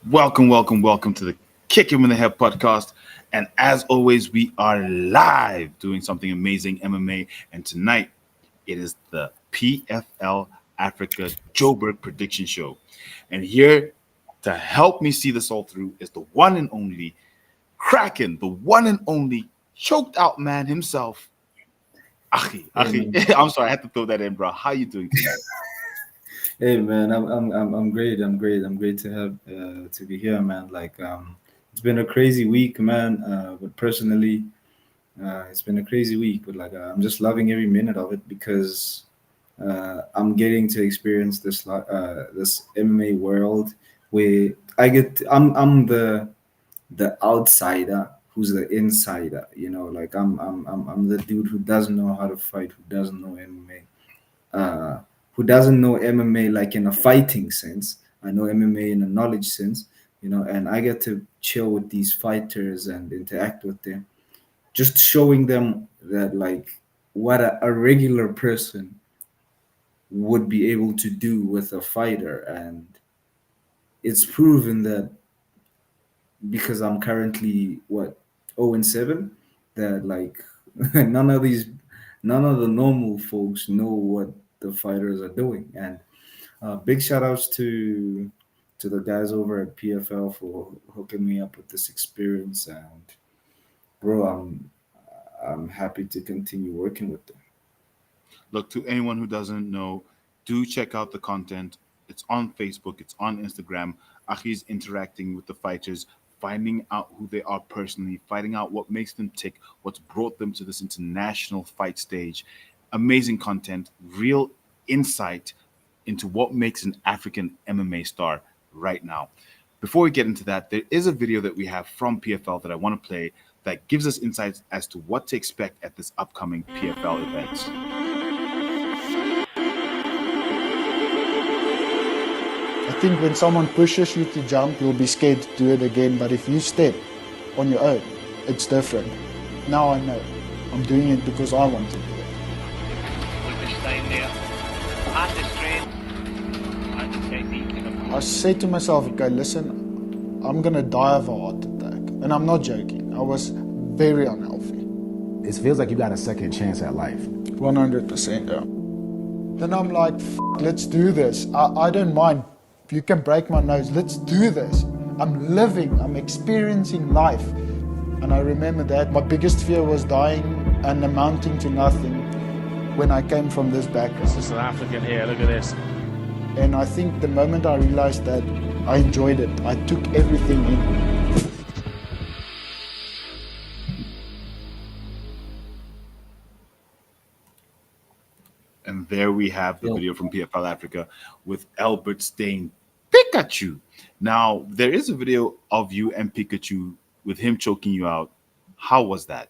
Welcome to the Kick Him in the Head podcast. And as always, we are live doing something amazing MMA. And tonight, it is the PFL Africa Joburg prediction show. And here to help me see this all through is the one and only Kraken, the one and only choked out man himself, Achi. Hey Achi, man, I'm sorry, I had to throw that in, bro. How you doing tonight? hey man, I'm great. I'm great to have to be here, man. It's been a crazy week, man. But personally, it's been a crazy week. But I'm just loving every minute of it because I'm getting to experience this MMA world where I'm the outsider who's the insider. I'm the dude who doesn't know how to fight, who doesn't know MMA. Who doesn't know MMA like in a fighting sense. I know MMA in a knowledge sense, and I get to chill with these fighters and interact with them, just showing them that like what a regular person would be able to do with a fighter. And it's proven that because I'm currently what 0-7, that like none of these none of the normal folks know what the fighters are doing. And big shout outs to the guys over at PFL for hooking me up with this experience. And bro, I'm happy to continue working with them. Look, to anyone who doesn't know, do check out the content. It's on Facebook, it's on Instagram. Achi's interacting with the fighters, finding out who they are personally, finding out what makes them tick, what's brought them to this international fight stage. Amazing content, real insight into what makes an African MMA star right now. Before we get into that, there is a video that we have from PFL that I want to play that gives us insights as to what to expect at this upcoming PFL event. I think when someone pushes you to jump, you'll be scared to do it again. But if you step on your own, it's different. Now I know. I'm doing it because I want to do it. With the staying there. And the strength. And the technique. I said to myself, okay, listen, I'm going to die of a heart attack. And I'm not joking. I was very unhealthy. It feels like you got a second chance at life. 100%, yeah. Then I'm like, let's do this. I don't mind. If you can break my nose, let's do this. I'm living, I'm experiencing life. And I remember that my biggest fear was dying and amounting to nothing when I came from this background. This is an African here, look at this. And I think the moment I realized that, I enjoyed it. I took everything in. And there we have the video from PFL Africa with Albert Stain Pikachu. Now, there is a video of you and Pikachu with him choking you out. How was that?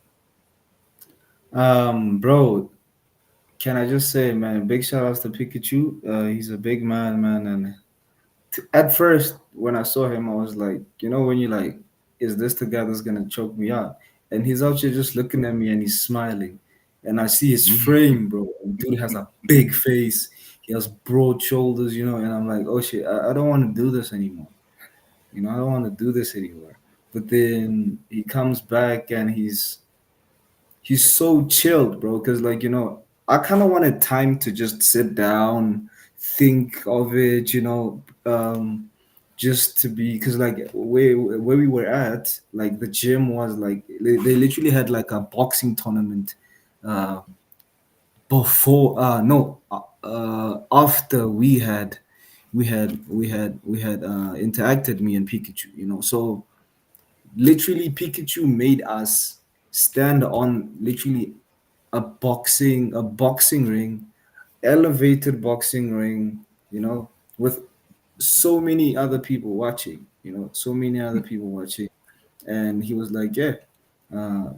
Bro, can I just say, man, big shout outs to Pikachu. He's a big man, and at first when I saw him, I was like, when you like, is this the guy that's gonna choke me out? And he's out here just looking at me and he's smiling, and I see his frame, bro. And dude has a big face. He has broad shoulders, and I'm like, oh shit, I don't want to do this anymore. I don't want to do this anymore. But then he comes back and he's so chilled, bro. Because I kind of wanted time to just sit down, think of it, just to be, because like where we were at, like the gym was like they literally had like a boxing tournament before no after we had interacted, me and Pikachu, so literally Pikachu made us stand on literally a boxing ring, elevated boxing ring, with so many other people watching. And he was like, yeah,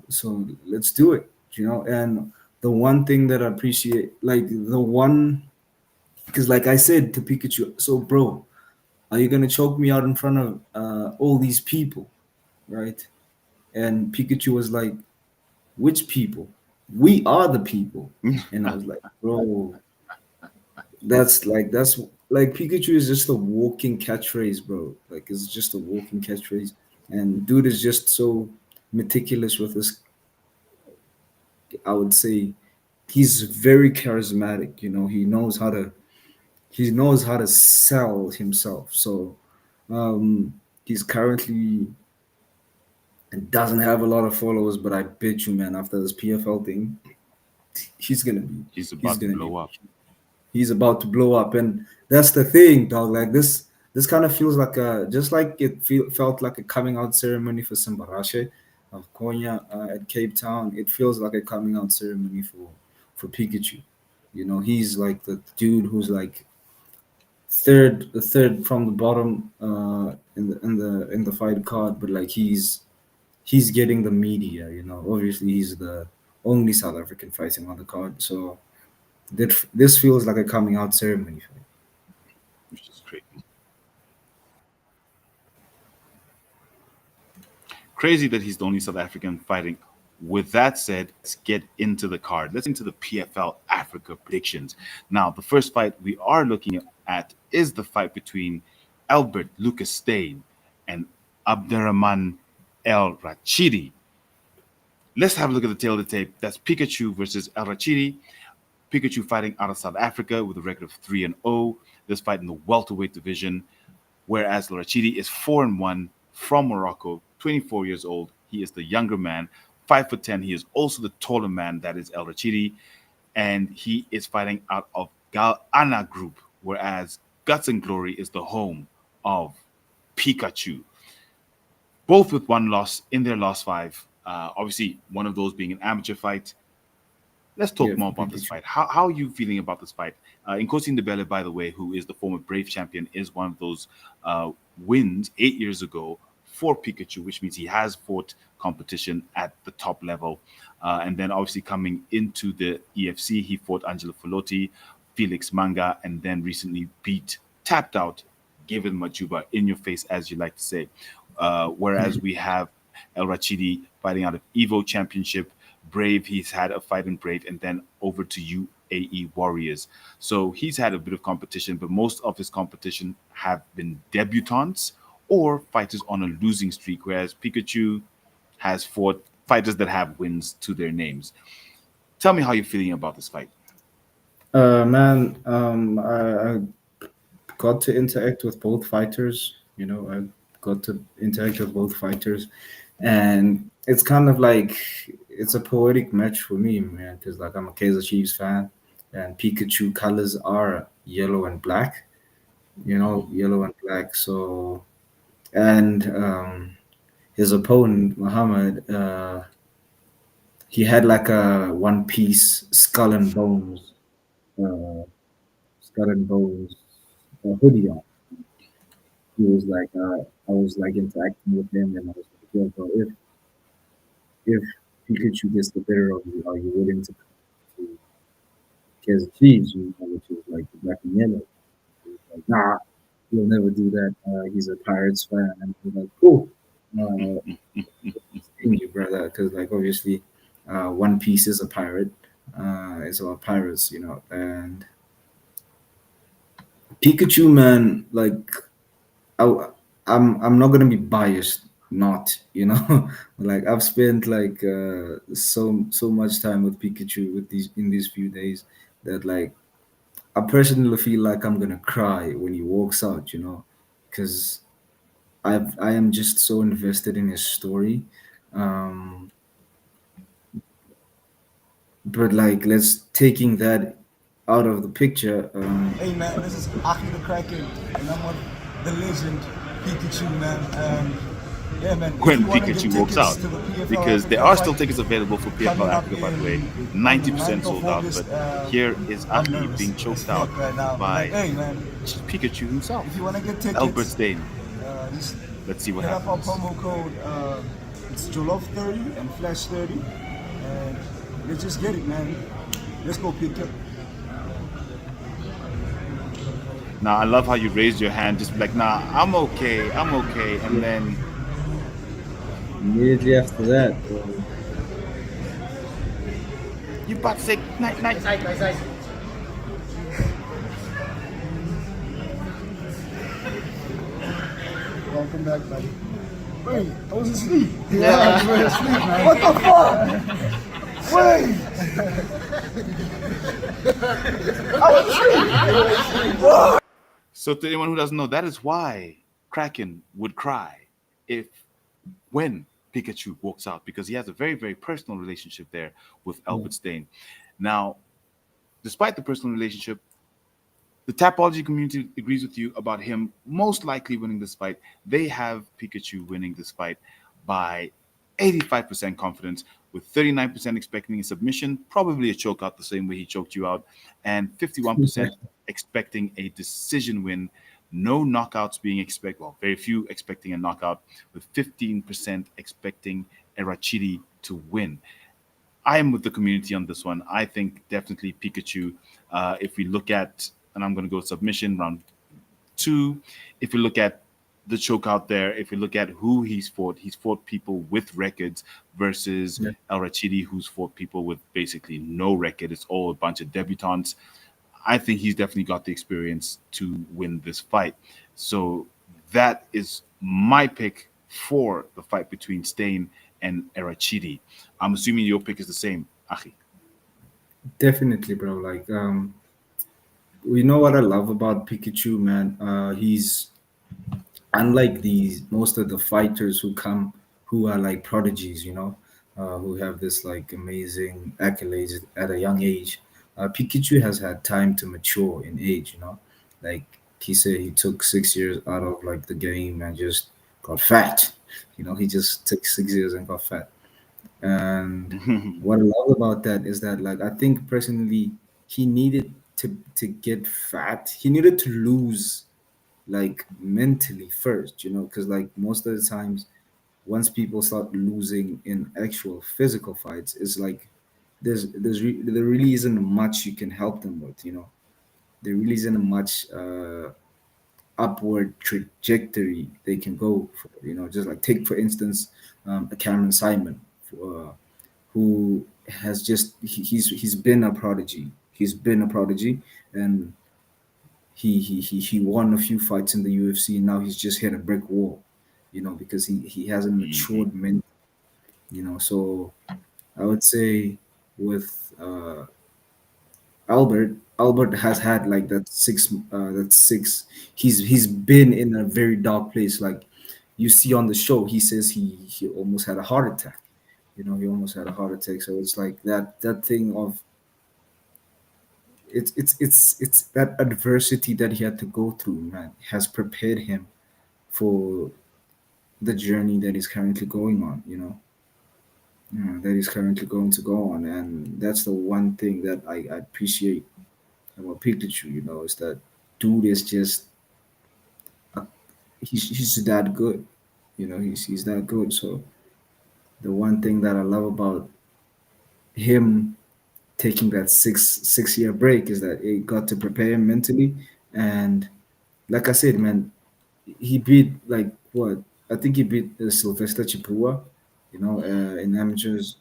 so let's do it, and the one thing that I appreciate, like the one, because like I said to Pikachu, so bro, are you gonna choke me out in front of all these people, right? And Pikachu was like, which people? We are the people. And I was like, bro, that's like Pikachu is just a walking catchphrase, bro. Like it's just a walking catchphrase, and dude is just so meticulous with this. I would say he's very charismatic. He knows how to sell himself. So he's currently doesn't have a lot of followers, but I bet you, man, after this PFL thing, he's gonna be He's he's about to gonna be blow up. he's about to blow up, and that's the thing, dog. Like this kind of feels like a just like felt like a coming out ceremony for Simbarashe of Konya at Cape Town. It feels like a coming out ceremony for Pikachu. He's like the dude who's like the third from the bottom in the fight card, but like he's getting the media. Obviously he's the only South African fighting on the card, so this feels like a coming out ceremony for him. Which is crazy. Crazy that he's the only South African fighting. With that said, let's get into the card. Let's into the PFL Africa predictions. Now, the first fight we are looking at is the fight between Albert Lucas Steyn and Abderrahman El Rachidi. Let's have a look at the tail of the tape. That's Pikachu versus El Rachidi. Pikachu fighting out of South Africa with a record of 3-0. This fight in the welterweight division, whereas El Rachidi is 4-1 from Morocco, 24 years old. He is the younger man, 5'10". He is also the taller man. That is El Rachidi, and he is fighting out of Gal Ana Group, whereas Guts and Glory is the home of Pikachu. Both with one loss in their last five. Obviously, one of those being an amateur fight. Let's talk Yeah, more for about this Pikachu. fight. How are you feeling about this fight? Nkosi Ndebele, by the way, who is the former Brave champion, is one of those wins 8 years ago for Pikachu, which means he has fought competition at the top level. And then obviously coming into the EFC, he fought Angelo Folotti, Felix Manga, and then recently tapped out, given Majuba in your face, as you like to say. Whereas we have El Rachidi fighting out of Evo Championship, Brave. He's had a fight in Brave, and then over to UAE Warriors. So he's had a bit of competition, but most of his competition have been debutants or fighters on a losing streak, whereas Pikachu has fought fighters that have wins to their names. Tell me how you're feeling about this fight. Man, I got to interact with both fighters. I got to interact with both fighters, and it's kind of like it's a poetic match for me, man. Because like I'm a Kaizer Chiefs fan, and Pikachu colors are yellow and black. Yellow and black. So and his opponent Muhammad, he had like a one piece uh, skull and bones hoodie on. He was like, I was like interacting with him, and I was like, yo, bro, if Pikachu gets the better of you, are you willing to come to Kansas Chiefs, which is like the black and yellow? He was like, nah, he'll never do that. He's a Pirates fan, and I was like, cool. Uh, Thank you, brother, because like obviously, One Piece is a pirate. It's about pirates, and Pikachu, man, like I, I'm not gonna be biased, not like I've spent like so much time with Pikachu with these in these few days that like I personally feel like I'm gonna cry when he walks out, because I am just so invested in his story. Um, but like let's taking that out of the picture. Hey man, this is Aki the Kraken, and I'm with the legend Pikachu, man. Yeah, man. If When you want to get Pikachu walks tickets out, to the PFL because there Africa are still fight tickets available for coming PFL up Africa, by the in way, on the 90% 9th sold of out. August, But here is I'm Aki nervous being as choked fuck out right now. by Hey man, Pikachu himself, if you want to get Albert tickets, Steyn. just Let's see what hit up our happens. promo code. It's Jollof30 and Flash30, and let's just get it, man. Let's go, Pika. Now, I love how you raised your hand, just like, nah, I'm okay, and then Immediately after that, you about to say night, night. Welcome back, buddy. Wait, I was asleep. Yeah, you were asleep, man. What the fuck? Wait. So to anyone who doesn't know, that is why Kraken would cry if when Pikachu walks out, because he has a very, very personal relationship there with Albert Stein. Now, despite the personal relationship, the Tapology community agrees with you about him most likely winning this fight. They have Pikachu winning this fight by 85% confidence, with 39% expecting a submission, probably a chokeout the same way he choked you out, and 51% expecting a decision win. No knockouts being expected, well, very few expecting a knockout, with 15% expecting Erachiri to win. I am with the community on this one. I think definitely Pikachu. If we look at, and I'm going to go submission round 2. If we look at the choke out there, if we look at who he's fought people with records versus El Rachidi, who's fought people with basically no record. It's all a bunch of debutantes. I think he's definitely got the experience to win this fight. So that is my pick for the fight between Stain and Erachidi. I'm assuming your pick is the same, Achi. Definitely, bro. Like, you know what I love about Pikachu, man? He's unlike these most of the fighters who are like prodigies, who have this like amazing accolades at a young age. Pikachu has had time to mature in age, like he said he took 6 years out of like the game and just got fat. He just took 6 years and got fat. And what I love about that is that, like, I think personally he needed to get fat. He needed to lose, like, mentally first, because like most of the times, once people start losing in actual physical fights, it's like there really isn't much you can help them with. There really isn't much upward trajectory they can go for. Just like take for instance a Cameron Simon, who has just he's been a prodigy. He's been a prodigy, and he won a few fights in the UFC, and now he's just hit a brick wall, because he hasn't matured mentally, So I would say with Albert has had like that six. He's been in a very dark place. Like you see on the show, he says he almost had a heart attack. He almost had a heart attack. So it's like that thing of it's that adversity that he had to go through, man, has prepared him for the journey that he's currently going on. That he's currently going to go on, and that's the one thing that I appreciate about Pikachu. Is that dude is just he's that good. He's that good. So the one thing that I love about him taking that six-year break is that it got to prepare him mentally. And like I said, man, he beat like what? I think he beat Sylvester Chipua, in amateurs.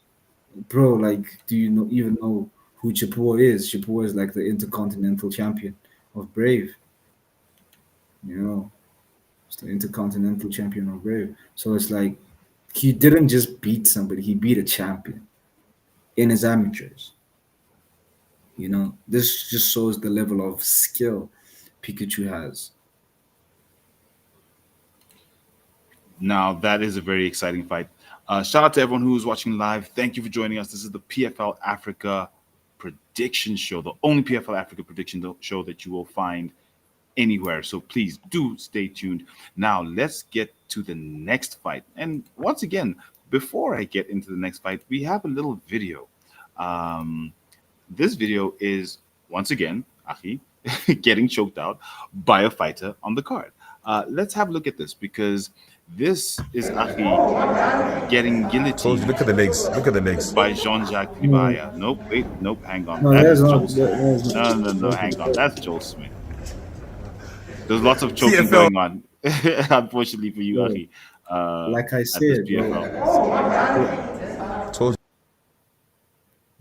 Bro, like, do you even know who Chipua is? Chipua is like the intercontinental champion of Brave. It's the intercontinental champion of Brave. So it's like he didn't just beat somebody; he beat a champion in his amateurs. This just shows the level of skill Pikachu has. Now, that is a very exciting fight. Shout out to everyone who is watching live. Thank you for joining us. This is the PFL Africa prediction show, the only PFL Africa prediction show that you will find anywhere. So please do stay tuned. Now, let's get to the next fight. And once again, before I get into the next fight, we have a little video. This video is, once again, Achi getting choked out by a fighter on the card. Let's have a look at this, because this is Achi getting guillotined. Look at the legs. Look at the legs. By Jean-Jacques Ribaya. Nope, hang on. No, That that's is not. Joel Smith. No, hang on. That's Joel Smith. There's lots of choking PFL. going on, unfortunately for you, Achi. Like I at this said, PFL. Told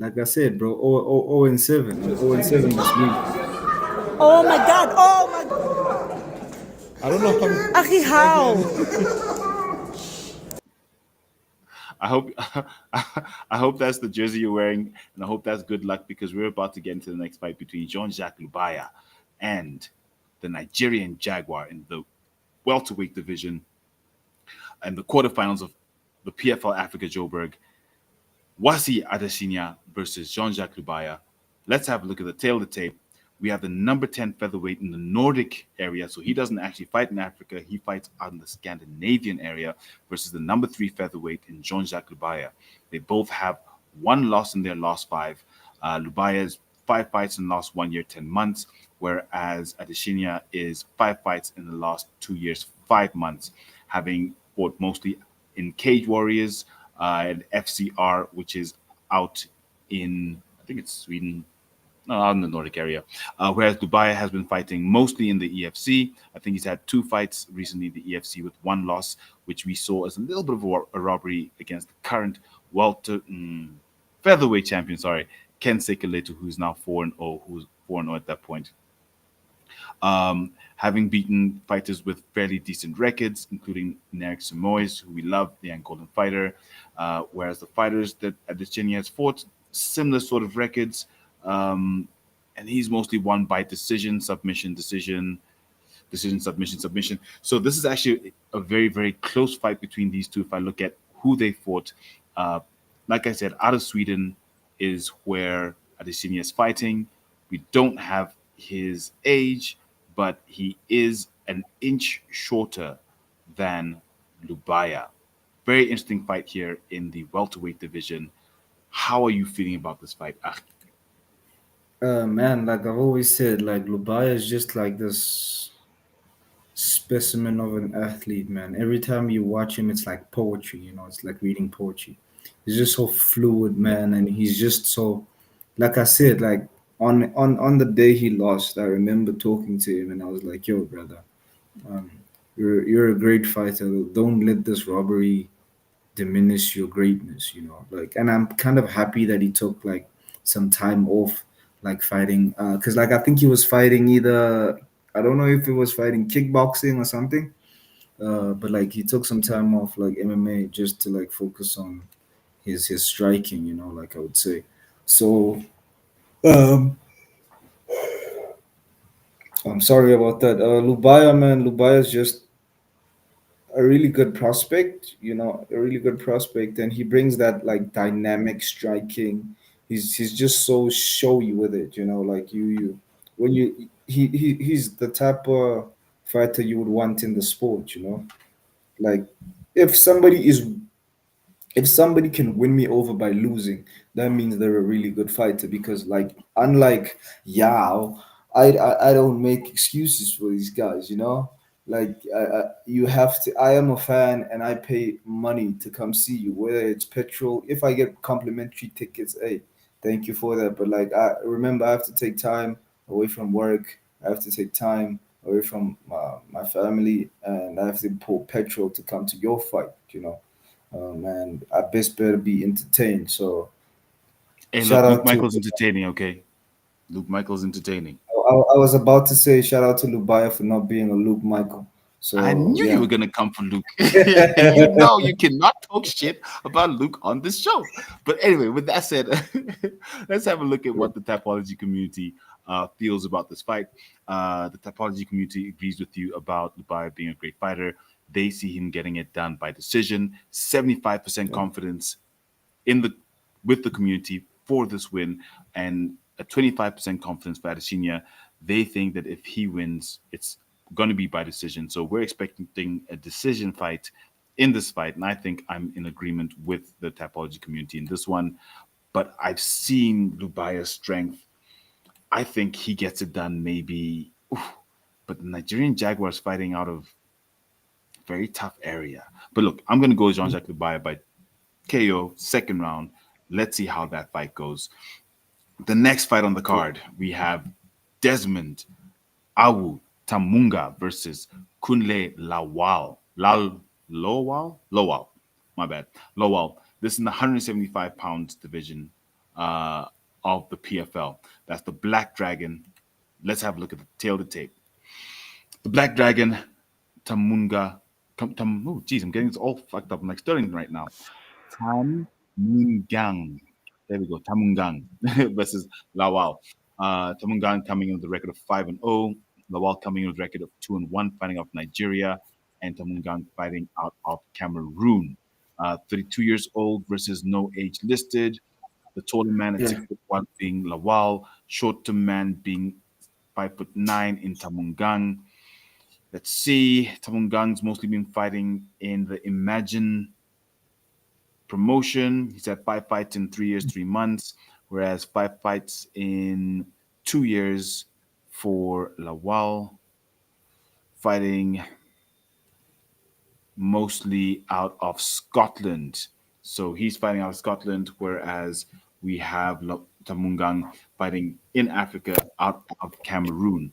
Like I said, bro, 0-7. 0-7 this week. Oh my God! Oh my God! I don't know how. Aki, how? Again. I hope I hope that's the jersey you're wearing, and I hope that's good luck because we're about to get into the next fight between Jean-Jacques Lubaya and the Nigerian Jaguar in the welterweight division and the quarterfinals of the PFL Africa Joburg. Wasi Adesina versus Jean-Jacques Lubaya. Let's have a look at the tail of the tape. We have the number 10 featherweight in the Nordic area. So he doesn't actually fight in Africa. He fights out in the Scandinavian area versus the number 3 featherweight in Jean-Jacques Lubaya. They both have one loss in their last five. Lubaya's 5 fights in the last 1 year, 10 months, whereas Adesina is 5 fights in the last 2 years, 5 months, having fought mostly in Cage Warriors and FCR, which is out in, I think it's Sweden, no, out in the Nordic area. Whereas Dubai has been fighting mostly in the EFC. I think he's had 2 fights recently in the EFC with one loss, which we saw as a little bit of a robbery against the current featherweight champion, sorry, Ken Sekeletu, who's now 4-0, who's 4-0 at that point. Having beaten fighters with fairly decent records, including Narek Samois, who we love, the Angolan fighter, whereas the fighters that Adesanya has fought, similar sort of records, and he's mostly won by decision, submission, submission. So this is actually a very, very close fight between these two. If I look at who they fought, uh, like I said, out of Sweden is where Adesanya is fighting. We don't have his age, but he is an inch shorter than Lubaya. Very interesting fight here in the welterweight division. How are you feeling about this fight? Man, like I've always said, like Lubaya is just like this specimen of an athlete, man. Every time you watch him, it's like poetry, it's like reading poetry. He's just so fluid, man, and he's just so, like I said, like on the day he lost, I remember talking to him, and I was like, "Yo, brother, um, you're a great fighter. Don't let this robbery diminish your greatness, like." And I'm kind of happy that he took like some time off, like fighting, because like I think he was fighting either, I don't know if he was fighting kickboxing or something, but like he took some time off like MMA just to like focus on his striking, like I would say. So um I'm sorry about that. Lubaya, man, Lubaya is just a really good prospect, a really good prospect, and he brings that like dynamic striking. He's just so showy with it, like you when you he's the type of fighter you would want in the sport, like if somebody is if somebody can win me over by losing, that means they're a really good fighter. Because, like, unlike Yao, I don't make excuses for these guys. Like you have to. I am a fan, and I pay money to come see you. Whether it's petrol, if I get complimentary tickets, hey, thank you for that. But like, I remember I have to take time away from work. I have to take time away from my family, and I have to pull petrol to come to your fight. And I best better be entertained. So Hey, shout look, Luke out to. Michael's entertaining, okay? Luke Michael's entertaining. I was about to say shout out to Lubaya for not being a Luke Michael. I So knew you yeah. were gonna come for Luke. You know you cannot talk shit about Luke on this show. But anyway, with that said, let's have a look at what the typology community feels about this fight. The typology community agrees with you about Lubai being a great fighter. They see him getting it done by decision. 75% Yeah. confidence in the with the community for this win, and a 25% confidence for Adesanya. They think that if he wins, it's going to be by decision. So we're expecting a decision fight in this fight, and I think I'm in agreement with the typology community in this one. But I've seen Lubaya's strength. I think he gets it done maybe. Oof. But the Nigerian Jaguars fighting out of very tough area. But look, I'm going to go Jean-Jacques Lubaya by KO, second round. Let's see how that fight goes. The next fight on the card, we have Desmond Awu Tamunga versus Kunle Lawal. Lowal? My bad. Lowal. This is in the 175 pounds division of the PFL. That's the Black Dragon. Let's have a look at the tail of the tape. The Black Dragon Tamunga. Oh, geez, I'm getting this all fucked up. I'm like Sterling right now. Tamungang. There we go. Tamungang versus Lawal. Tamungang coming in with a record of 5-0. Lawal coming in with a record of 2-1, fighting off Nigeria, and Tamungang fighting out of Cameroon. 32 years old versus no age listed. The taller man at Yeah. 6'1" being Lawal, shorter man being 5'9" in Tamungang. Let's see. Tamungang's mostly been fighting in the Imagine promotion. He's had 5 fights in 3 years, 3 months, whereas 5 fights in 2 years for Lawal, fighting mostly out of Scotland. So he's fighting out of Scotland, whereas we have Tamungang fighting in Africa out of Cameroon.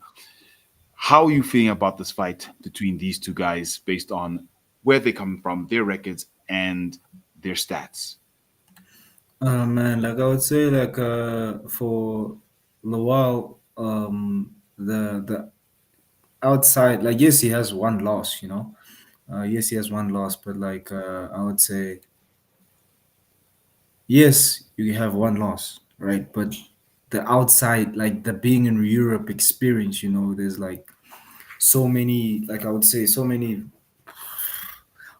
How are you feeling about this fight between these two guys based on where they come from, their records, and their stats? Man, like I would say, like for Lawal, the outside, like yes, he has one loss, you know. Yes, he has one loss, but like I would say, yes, you have one loss, right? But the outside, like the being in Europe experience, you know, there's like so many, like I would say, so many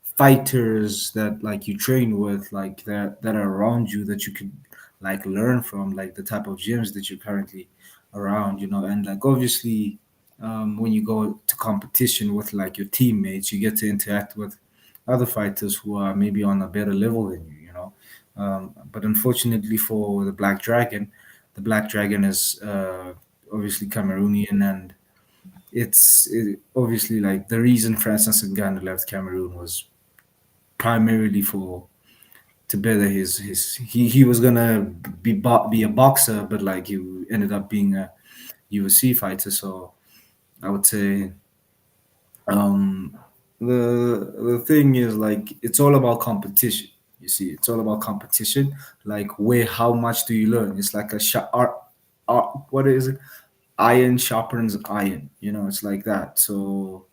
fighters that like you train with, like that are around you that you could like learn from, like the type of gyms that you're currently around, you know. And like obviously, when you go to competition with like your teammates, you get to interact with other fighters who are maybe on a better level than you, you know. But unfortunately for the Black Dragon is obviously Cameroonian, and obviously like the reason Francis Ngannou left Cameroon was primarily for to better his he was gonna be a boxer, but like he ended up being a UFC fighter. So I would say um the thing is like it's all about competition. You see, it's all about competition. Like where how much do you learn? It's like a art, what is it? Iron sharpens iron. You know, it's like that. So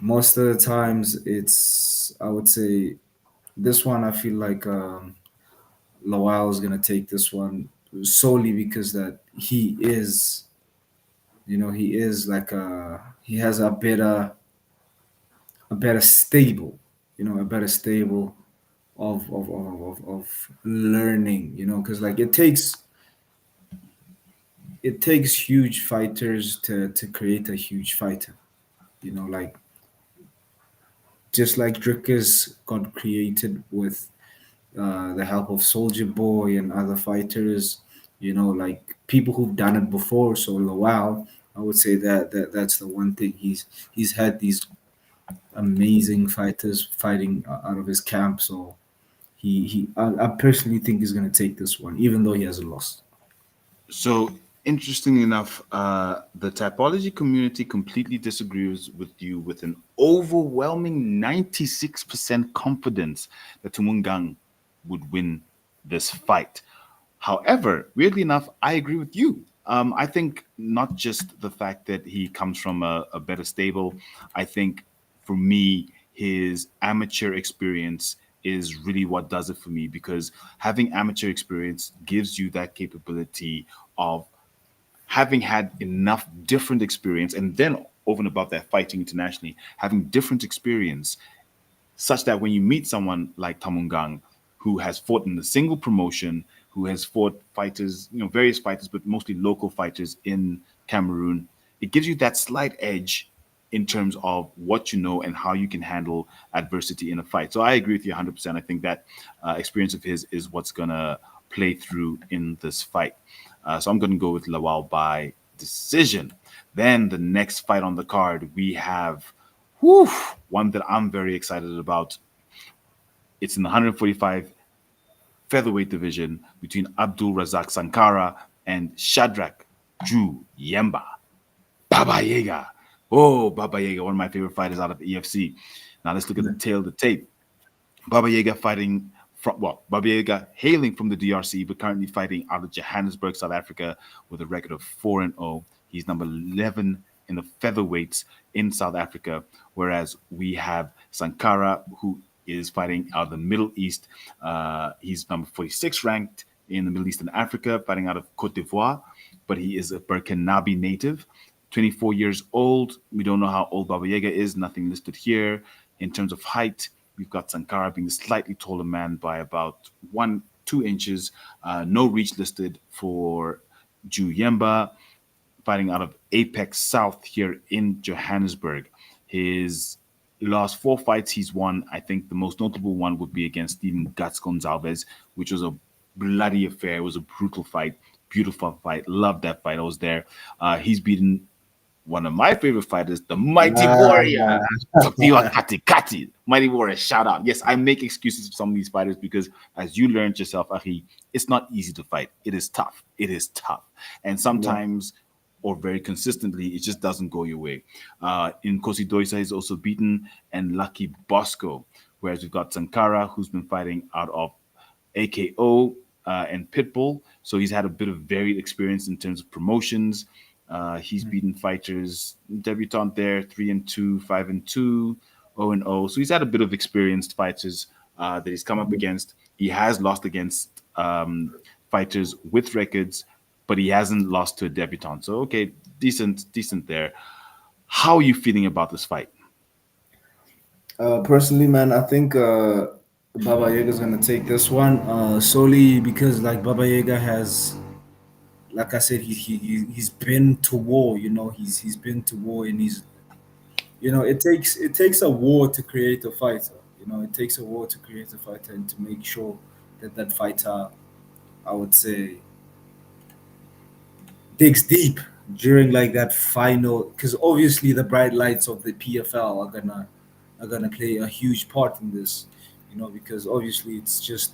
most of the times it's I would say this one I feel like Lawal is gonna take this one solely because that he is, you know, he is like he has a better stable, you know, a better stable of learning, you know, because like it takes huge fighters to create a huge fighter, you know, like just like Drickus got created with the help of Soldier Boy and other fighters, you know, like people who've done it before. So Lawal, I would say that's the one thing he's had these amazing fighters fighting out of his camp. So I personally think he's gonna take this one, even though he has lost. So, interestingly enough, the typology community completely disagrees with you with an overwhelming 96% confidence that Tumungang would win this fight. However, weirdly enough, I agree with you. I think not just the fact that he comes from a better stable, I think for me, his amateur experience is really what does it for me because having amateur experience gives you that capability of having had enough different experience and then over and above that fighting internationally having different experience such that when you meet someone like Tamungang, who has fought in the single promotion, who has fought fighters, you know, various fighters, but mostly local fighters in Cameroon, it gives you that slight edge in terms of what you know and how you can handle adversity in a fight. So I agree with you 100%. I think that experience of his is what's going to play through in this fight. So I'm going to go with Lawal by decision. Then the next fight on the card, we have whew, one that I'm very excited about. It's in the 145 featherweight division between Abdul Razak Sankara and Shadrach Ju Yemba. Baba Yaga. Oh, Baba Yaga, one of my favorite fighters out of the EFC. Now let's look at the tail of the tape. Baba Yaga fighting from, well, Baba Yaga hailing from the DRC, but currently fighting out of Johannesburg, South Africa, with a record of 4-0. He's number 11 in the featherweights in South Africa, whereas we have Sankara, who is fighting out of the Middle East. He's number 46 ranked in the Middle East and Africa, fighting out of Cote d'Ivoire, but he is a Burkinabe native. 24 years old. We don't know how old Baba Yaga is, nothing listed here. In terms of height, we've got Sankara being a slightly taller man by about 2 inches. No reach listed for Ju Yemba, fighting out of Apex South here in Johannesburg. His last 4 fights he's won, I think the most notable one would be against Steven Guts Gonzalez, which was a bloody affair. It was a brutal fight, beautiful fight. Loved that fight. I was there. He's beaten one of my favorite fighters, the Mighty Warrior, Ah, Tafiwa Kati Kati. Mighty Warrior, shout out. Yes, I make excuses for some of these fighters because, as you learned yourself, Ahi, it's not easy to fight. It is tough. It is tough. And yeah. sometimes, or very consistently, it just doesn't go your way. In Kosi Doisa, he's also beaten, and Lucky Bosco. Whereas we've got Sankara, who's been fighting out of AKO and Pitbull. So he's had a bit of varied experience in terms of promotions. He's beaten fighters, debutant there, 3-2, 5-2, 0-0. So he's had a bit of experienced fighters that he's come up against. He has lost against fighters with records, but he hasn't lost to a debutant. So okay, decent there. How are you feeling about this fight? Personally, man, I think Baba Yaga's gonna take this one solely because like Baba Yaga has, like I said, he's been to war. You know, he's been to war, and he's, you know, it takes a war to create a fighter. You know, it takes a war to create a fighter and to make sure that that fighter, I would say, digs deep during like that final, because obviously the bright lights of the PFL are gonna play a huge part in this, you know, because obviously it's just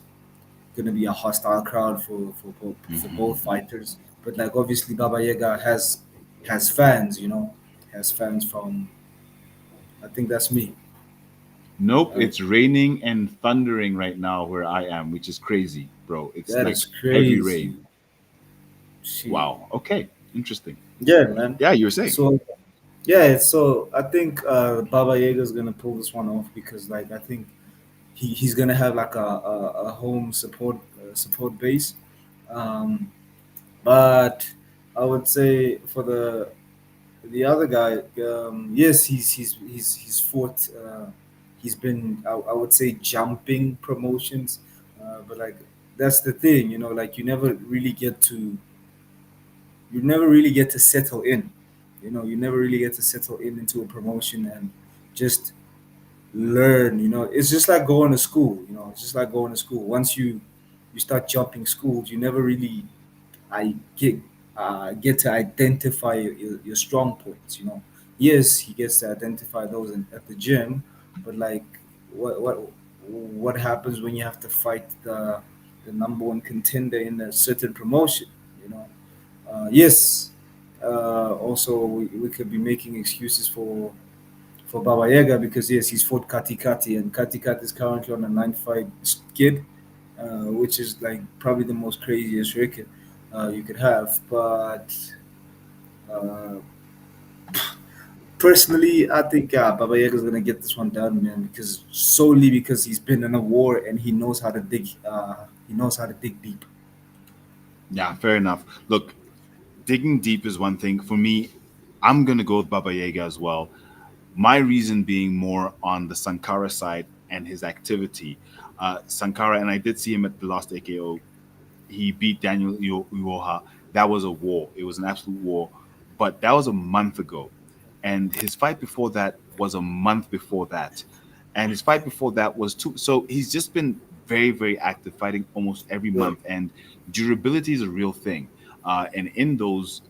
gonna be a hostile crowd for both fighters. But like obviously Baba Yaga has fans, you know, has fans from, I think that's me. Nope, Uh, it's raining and thundering right now where I am, which is crazy, bro. It's that like is heavy crazy. rain. Shit. Wow. Okay, interesting. Yeah, man. Yeah, you were saying. So yeah, so I think Baba Yaga's gonna pull this one off because like I think he's gonna have like a home support base. Um, but I would say for the other guy, yes, he's fought. He's been I would say jumping promotions, but like that's the thing, you know, like you never really get to settle in. You know, you never really get to settle in into a promotion and just learn. You know, it's just like going to school. You know, it's just like going to school. Once you start jumping schools, you never really I get to identify your strong points. You know, yes, he gets to identify those at the gym, but like what happens when you have to fight the number one contender in a certain promotion? You know, yes. Also, we could be making excuses for Baba Yaga because yes, he's fought Kati Kati, and Kati Kati is currently on a 9 fight skid, which is like probably the most craziest record you could have. But uh, personally, I think Baba Yaga is gonna get this one done, man, because solely because he's been in a war and he knows how to dig. He knows how to dig deep. Yeah, fair enough. Look, digging deep is one thing. For me, I'm gonna go with Baba Yaga as well. My reason being more on the Sankara side and his activity. Sankara, and I did see him at the last AKO. He beat Daniel Uoha. That was a war. It was an absolute war. But that was a month ago. And his fight before that was a month before that. And his fight before that was two. So he's just been very, very active, fighting almost every month. And durability is a real thing. And in those,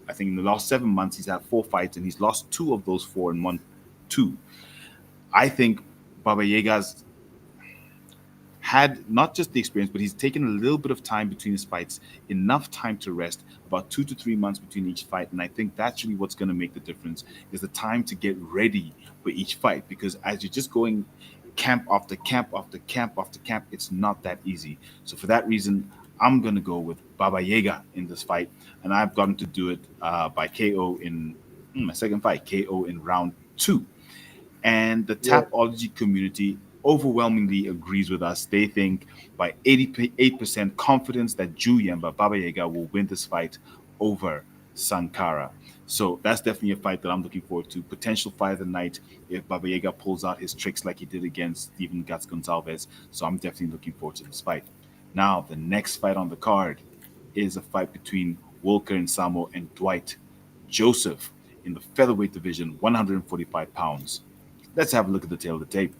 I think in the last 7 months, he's had 4 fights and he's lost two of those four and won two. I think Baba Yaga's had not just the experience, but he's taken a little bit of time between his fights, enough time to rest, about 2 to 3 months between each fight. And I think that's really what's going to make the difference is the time to get ready for each fight. Because as you're just going camp after camp after camp after camp, it's not that easy. So for that reason, I'm going to go with Baba Yaga in this fight. And I've gotten to do it by KO in My second fight, KO in round two. And the Yeah. Tapology community overwhelmingly agrees with us. They think by 88% confidence that Juyemba Baba Yaga will win this fight over Sankara. So that's definitely a fight that I'm looking forward to. Potential fight of the night if Baba Yaga pulls out his tricks like he did against Steven Guts Gonzalez. So I'm definitely looking forward to this fight. Now, the next fight on the card is a fight between Wilker and Samo and Dwight Joseph in the featherweight division, 145 pounds. Let's have a look at the tail of the tape.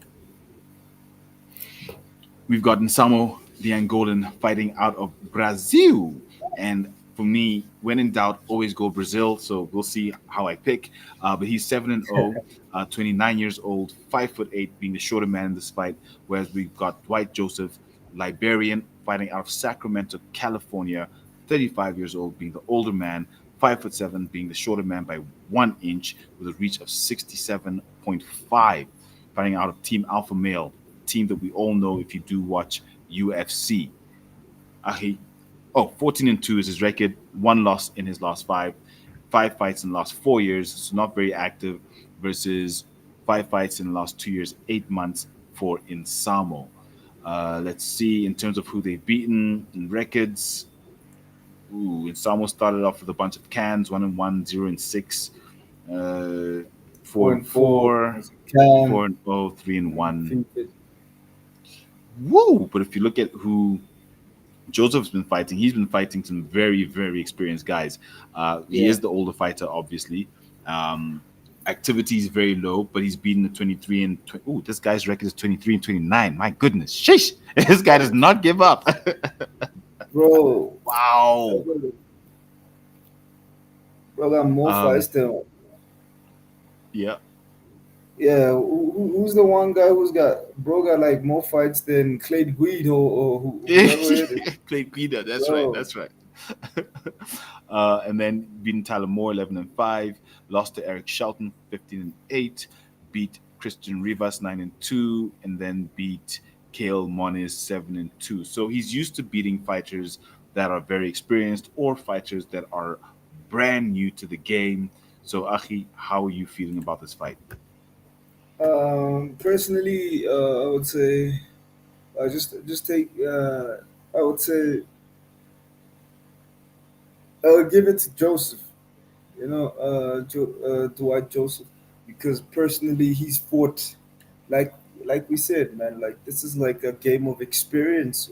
We've got Nsamo, the Angolan, fighting out of Brazil. And for me, when in doubt, always go Brazil. So we'll see how I pick. But he's 7-0, 29 years old, 5'8", being the shorter man in this fight. Whereas we've got Dwight Joseph, Liberian, fighting out of Sacramento, California, 35 years old, being the older man, 5'7", being the shorter man by 1 inch, with a reach of 67.5, fighting out of Team Alpha Male, team that we all know if you do watch UFC. He, 14-2 is his record. One loss in his last five. Five fights in the last 4 years. So not very active versus five fights in the last 2 years, 8 months for Insamo. Let's see in terms of who they've beaten in records. Insamo started off with a bunch of cans, 1-1, 0-6, Four and four 4-4, as a can. 4-0, 3-1. Defeated. Woo! But if you look at who Joseph's been fighting, he's been fighting some very, very experienced guys. He Yeah. is the older fighter, obviously. Um, Activity is very low, but he's beaten the 23 and this guy's record is 23 and 29. My goodness, sheesh! This guy does not give up. Bro, Wow. bro got more Um, fights than. yeah. Yeah, who's the one guy who's got like more fights than Clay Guido or whoever it is, Played Guida. That's right. bro. That's right. And then beaten Tyler Moore 11-5, lost to Eric Shelton 15-8, beat Christian Rivas 9-2, and then beat Kale Moniz 7-2. So he's used to beating fighters that are very experienced or fighters that are brand new to the game. So Achi, how are you feeling about this fight? Personally, I would say just take. I would say I would give it to Joseph. Dwight Joseph, because personally he's fought like like we said, man. Like this is like a game of experience.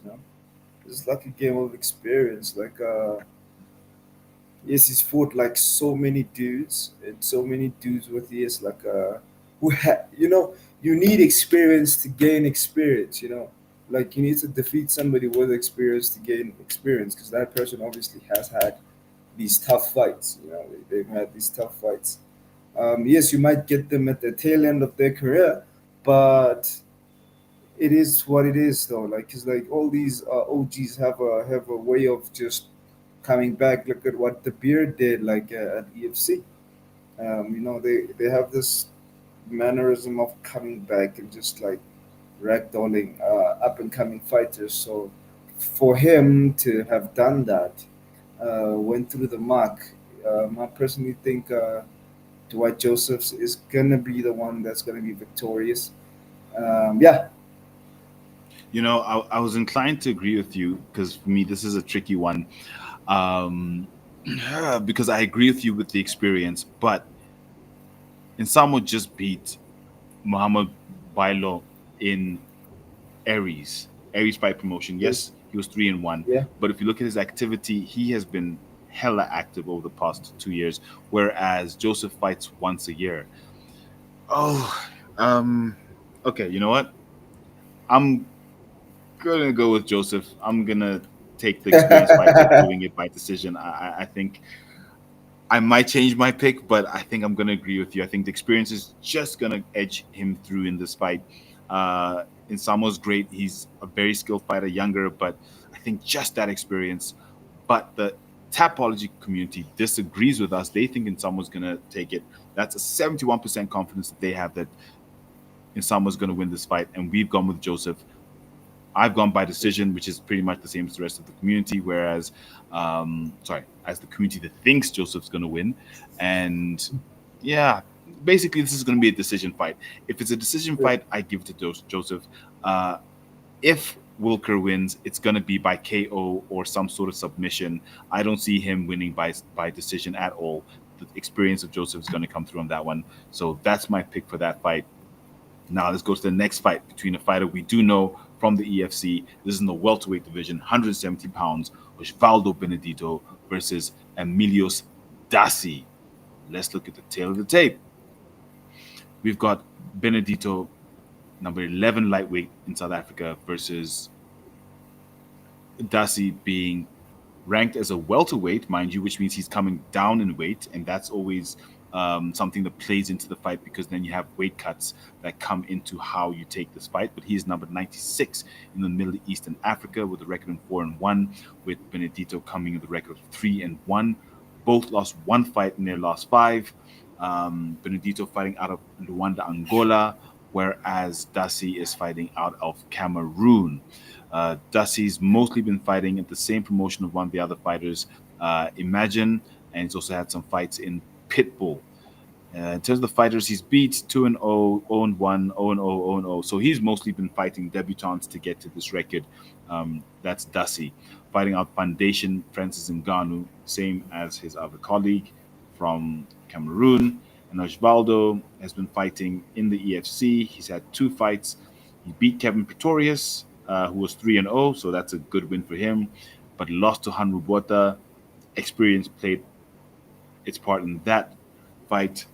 This is like a game of experience. Like yes, he's fought like so many dudes and so many dudes with years like you need experience to gain experience. Like you need to defeat somebody with experience to gain experience, because that person obviously has had these tough fights. They've had these tough fights. Yes, you might get them at the tail end of their career, but it is what it is, though. Like, cause like all these OGs have a way of just coming back. Look at what the Beard did, like at EFC. They have this mannerism of coming back and just like ragdolling up and coming fighters. So for him to have done that, went through the mark. I personally think Dwight Josephs is gonna be the one that's gonna be victorious. Yeah. I was inclined to agree with you because for me, this is a tricky one. Um, because I agree with you with the experience, but Insamo just beat Muhammad Bailo in Aries fight promotion. Yes, he was 3-1, Yeah. but if you look at his activity, he has been hella active over the past 2 years, whereas Joseph fights once a year. Oh, um, okay. You know what? I'm gonna go with Joseph. I'm gonna take the experienced fighter doing it by decision. I think I might change my pick, but I think I'm going to agree with you. I think the experience is just going to edge him through in this fight. Insamo's great. He's a very skilled fighter, younger, but I think just that experience. But the Tapology community disagrees with us. They think Insamo's going to take it. That's a 71% confidence that they have that Insamo's going to win this fight. And we've gone with Joseph. I've gone by decision, which is pretty much the same as the rest of the community. Whereas, as the community that thinks Joseph's going to win, and Yeah, basically, this is going to be a decision fight. If it's a decision Yeah. fight, I give it to Joseph. Uh, if Wilker wins, it's going to be by KO or some sort of submission. I don't see him winning by decision at all. The experience of Joseph is going to come through on that one. So that's my pick for that fight. Now let's go to the next fight between a fighter we do know from the EFC. This is in the welterweight division, 170 pounds, Osvaldo Benedito versus Emilios Dasi. Let's look at the tail of the tape. We've got Benedito, number 11 lightweight in South Africa, versus Dasi being ranked as a welterweight, mind you, which means he's coming down in weight, and that's always something that plays into the fight because then you have weight cuts that come into how you take this fight. But he is number 96 in the Middle East and Africa with a record of 4-1, with Benedito coming with a record of 3-1. Both lost one fight in their last five. Benedito fighting out of Luanda, Angola, whereas Dasi is fighting out of Cameroon. Dusty's mostly been fighting at the same promotion of one of the other fighters, Imagine, and he's also had some fights in Pitbull. In terms of the fighters he's beat, 2-0, 0-1, 0-0, 0-0. So he's mostly been fighting debutants to get to this record. That's Dusty. Fighting out Foundation, Francis Ngannou, same as his other colleague from Cameroon. And Osvaldo has been fighting in the EFC. He's had two fights. He beat Kevin Pretorius, who was 3-0, so that's a good win for him. But lost to Hanru Bota. Experience played its part in that fight,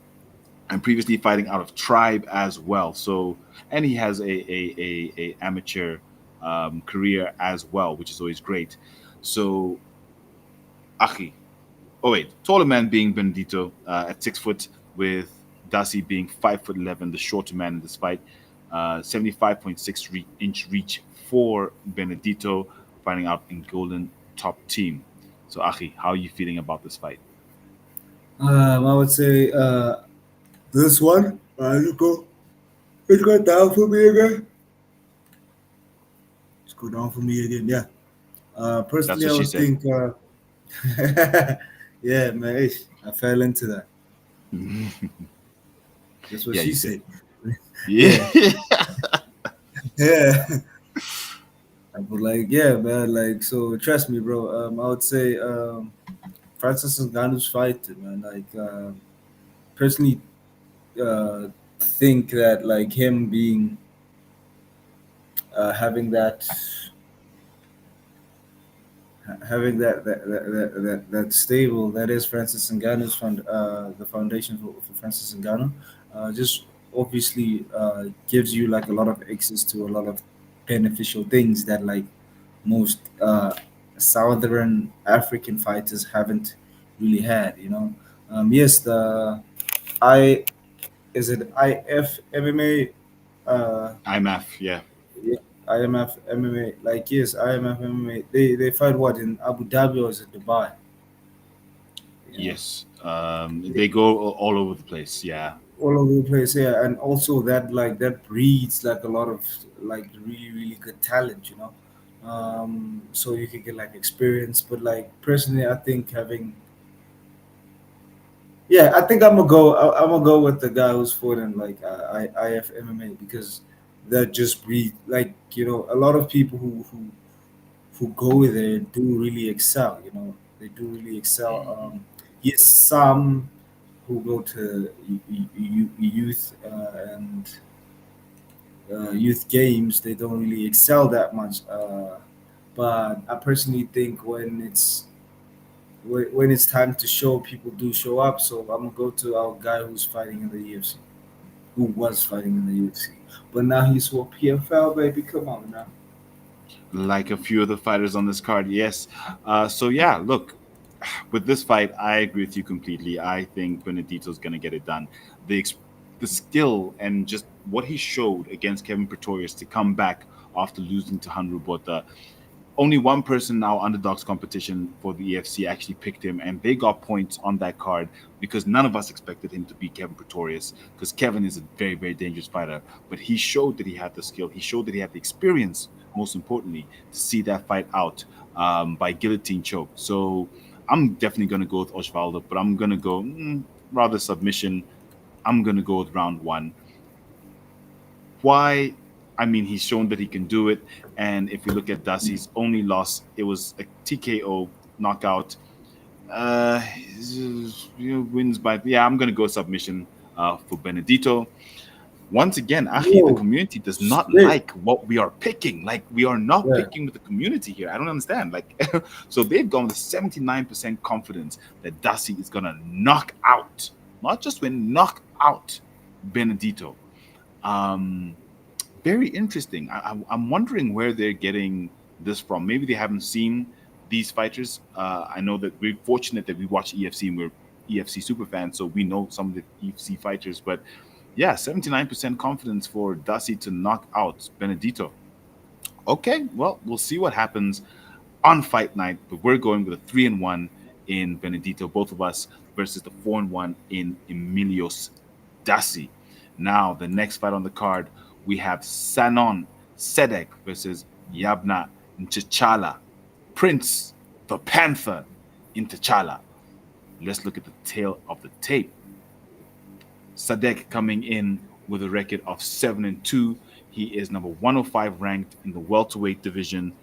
and previously fighting out of Tribe as well. So, and he has a amateur career as well, which is always great. So, Achi, oh wait, taller man being Benedito at 6 foot, with Dasi being 5'11", the shorter man in this fight. 75.6 inch reach for Benedito, fighting out in Golden top team. So, Achi, how are you feeling about this fight? I would say this one. Let's go down for me again. Let's go down for me again. Yeah. That's Personally, what I she would said. think. Yeah, man. I fell into that. That's what Yeah, she you said. said. Yeah. Yeah. But like, yeah, man. Like, so trust me, bro. I would say Francis Ngannou's fight, man. Like, personally, uh, think that like him being having that stable that is Francis Ngannou's the foundation for Francis Ngannou just obviously gives you like a lot of access to a lot of beneficial things that like most Southern African fighters haven't really had. Yes, the I is it IF MMA. IMAF, yeah. Yeah, IMF MMA, like yes, IMF MMA. They fight what in Abu Dhabi or is it Dubai? You know, Yes. They go all over the place, yeah. all over the place. Yeah, and also that like that breeds like a lot of like really good talent. So you can get like experience, but like personally, I think having yeah, I think I'm gonna go with the guy who's fought in like IF MMA because that just breed like a lot of people who go there do really excel. They do really excel. Yes, some who go to youth and youth games, they don't really excel that much. But I personally think when it's time to show, people do show up. So I'm gonna go to our guy who's fighting in the UFC, who was fighting in the UFC, but now he's for PFL, baby. Come on now. Like a few of the fighters on this card, yes. So yeah, look, with this fight, I agree with you completely. I think Benedito's going to get it done. The skill and just what he showed against Kevin Pretorius to come back after losing to Hanru Bota, only one person now Underdog's competition for the EFC actually picked him, and they got points on that card because none of us expected him to beat Kevin Pretorius because Kevin is a very dangerous fighter. But he showed that he had the skill. He showed that he had the experience, most importantly, to see that fight out by guillotine choke. So I'm definitely going to go with Osvaldo, but I'm going to go rather submission. I'm gonna go with round one. Why? I mean, he's shown that he can do it. And if we look at Dassi's only loss, it was a TKO knockout. Uh, wins by, yeah. I'm gonna go submission for Benedito. Once again, Achi, the Whoa, community does not shit. like what we are picking. Like, we are not Yeah, picking with the community here. I don't understand. Like, so they've gone with 79% confidence that Dassi is gonna knock out, not just win, knock out Benedito. Um, Very interesting. I'm wondering where they're getting this from. Maybe they haven't seen these fighters. I know that we're fortunate that we watch EFC and we're EFC super fans, so we know some of the EFC fighters. But yeah, 79% confidence for Dasi to knock out Benedito. Okay, well, we'll see what happens on fight night. But we're going with a 3-1 in Benedito, both of us, versus the 4-1 in Emilios Dasi. Now, the next fight on the card, we have Sanon Sedek versus Yabna Nchichala. Prince, the Panther, in T'Challa. Let's look at the tail of the tape. Sadek coming in with a record of 7-2. He is number 105 ranked in the welterweight division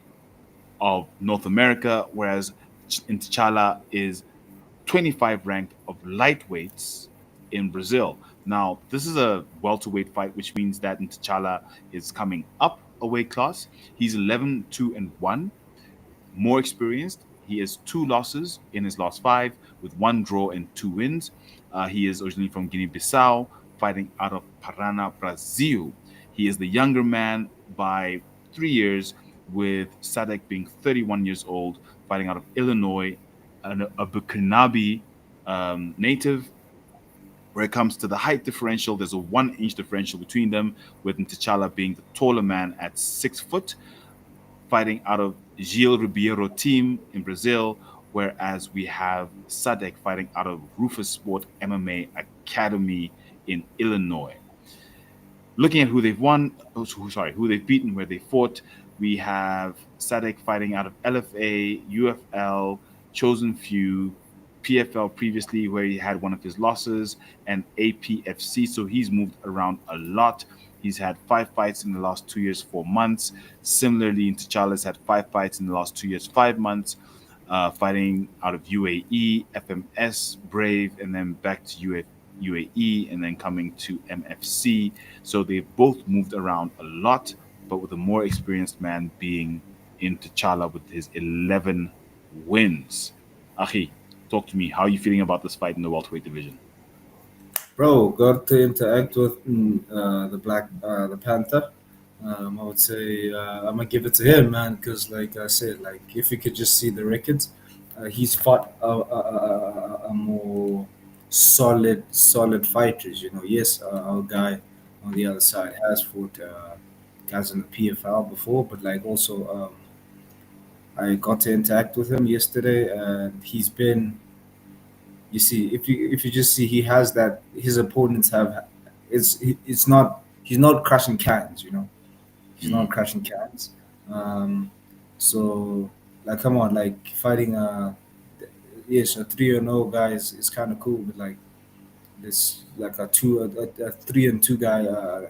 of North America, whereas T'Challa is 25 ranked of lightweights in Brazil. Now, this is a welterweight fight, which means that T'Challa is coming up a weight class. He's 11-2-1, more experienced. He has two losses in his last five, with one draw and two wins. He is originally from Guinea-Bissau, fighting out of Parana, Brazil. He is the younger man by 3 years, with Sadek being 31 years old, fighting out of Illinois, a Burkinabe native. Where it comes to the height differential, there's a 1 inch differential between them, with T'Challa being the taller man at 6 foot, fighting out of Gil Ribeiro team in Brazil, whereas we have Sadek fighting out of Rufus Sport MMA Academy in Illinois. Looking at who they've won, who they've beaten, where they fought, we have Sadek fighting out of LFA, UFL, Chosen Few, PFL previously, where he had one of his losses, and APFC. So he's moved around a lot. He's had 5 fights in the last 2 years, 4 months. Similarly, T'Challa's had 5 fights in the last 2 years, 5 months, fighting out of UAE, FMS, Brave, and then back to UAE, and then coming to MFC. So they've both moved around a lot, but with a more experienced man being in T'Challa with his 11 wins. Achi, talk to me. How are you feeling about this fight in the welterweight division? bro, got to interact with the Panther. I would say I'm gonna give it to him, man, because like I said, like if you could just see the records, he's fought a more solid fighters. You know, yes, our guy on the other side has fought guys in the PFL before, but like also I got to interact with him yesterday, and he's been. You see, if you just see, he has that. His opponents have. It's not. He's not crushing cans. You know, he's not Mm, crushing cans. Um, so like, come on, like fighting yes, a 3-0 guy is kind of cool, but like this like a 3-2 guy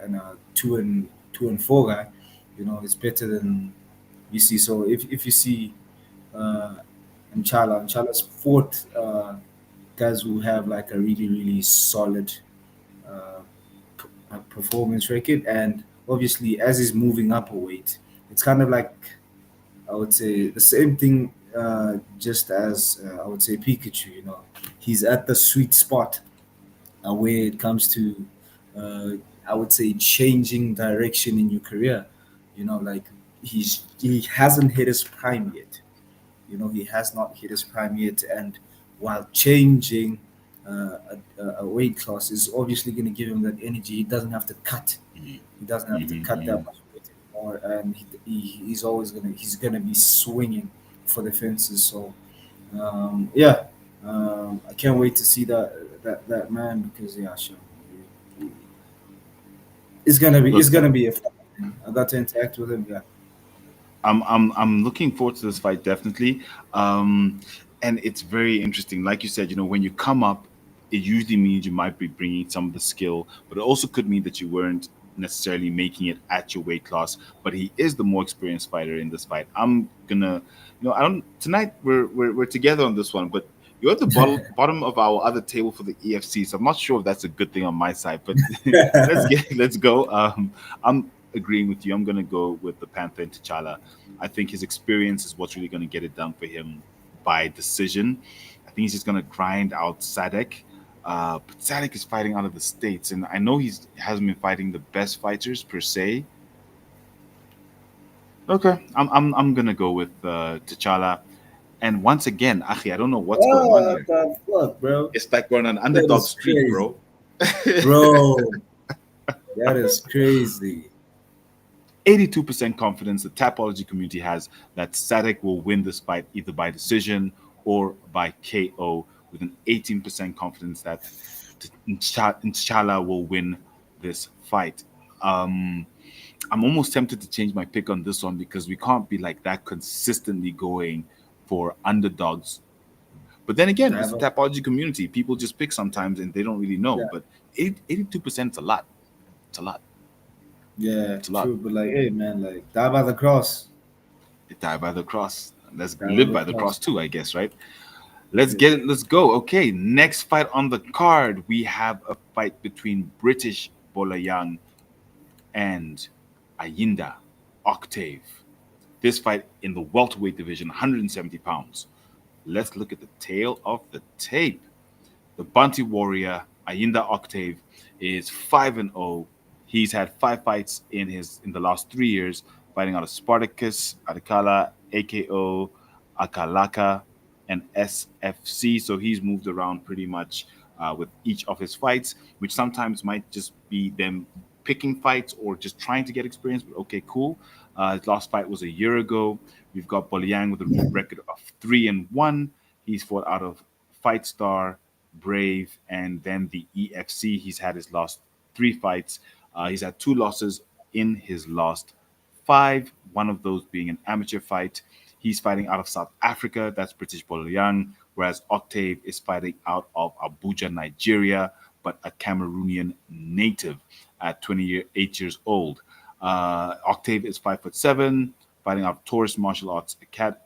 and a 2-4 guy, you know, it's better than you see. So if you see uh, Chala's fought guys who have like a really solid uh, performance record, and obviously as he's moving up a weight, it's kind of like I would say the same thing. Just as I would say Pikachu, you know, he's at the sweet spot where it comes to, uh, I would say, changing direction in your career. You know, like he hasn't hit his prime yet. You know, he has not hit his prime yet, and while changing a weight class is obviously going to give him that energy. He doesn't have to cut. mhm, He doesn't have to mhm, cut that mhm. much weight anymore, and he's gonna be swinging for the fences. So yeah, I can't wait to see that man because yeah, sure, it's Look, gonna be a fun. I got to interact with him. Yeah, I'm looking forward to this fight definitely, and it's very interesting. Like you said, when you come up it usually means you might be bringing some of the skill, but it also could mean that you weren't necessarily making it at your weight class. But he is the more experienced fighter in this fight. I'm gonna, I don't. Tonight we're together on this one, but you're at the bottom of our other table for the EFC, so I'm not sure if that's a good thing on my side. But let's go. I'm agreeing with you. I'm gonna go with the Panther and T'Challa. I think his experience is what's really gonna get it done for him by decision. I think he's just gonna grind out Sadek. But Sadek is fighting out of the states, and I know he's hasn't been fighting the best fighters per se. Okay, I'm gonna go with T'Challa. And once again, Achi, I don't know what's going on What here. the fuck, bro? It's like we're on an That underdog is streak, crazy, bro. bro. That is crazy. 82% confidence the Tapology community has that Sadek will win this fight either by decision or by KO, with an 18% confidence that T'Challa will win this fight. Um, I'm almost tempted to change my pick on this one because we can't be like that consistently going for underdogs. But then again, it's the Diver. Tapology community. People just pick sometimes and they don't really know. Yeah, But 82% is a lot. It's a lot. yeah, It's a lot. true. But like, hey, man, like, die by the cross. It died by the cross. Let's Die by live the by the cross. cross too, I guess, right? Let's Yeah. get it. Let's go. Okay, next fight on the card, we have a fight between British Bolayang and Ayinda Octave. This fight in the welterweight division, 170 pounds. Let's look at the tail of the tape. The Bounty Warrior, Ayinda Octave, is 5-0. He's had 5 fights in the last 3 years, fighting out of Spartacus, Adakala, AKO, Akalaka, and SFC. So he's moved around pretty much with each of his fights, which sometimes might just be them picking fights or just trying to get experience. But okay, cool. His last fight was a year ago. We've got Boliang with a record of 3-1. He's fought out of Fight Star, Brave, and then the EFC. He's had his last 3 fights. He's had 2 losses in his last 5, one of those being an amateur fight. He's fighting out of South Africa, that's British Boliang, whereas Octave is fighting out of Abuja, Nigeria, but a Cameroonian native at 28 years old. Octave is 5'7", fighting out of Taurus Martial Arts Camp,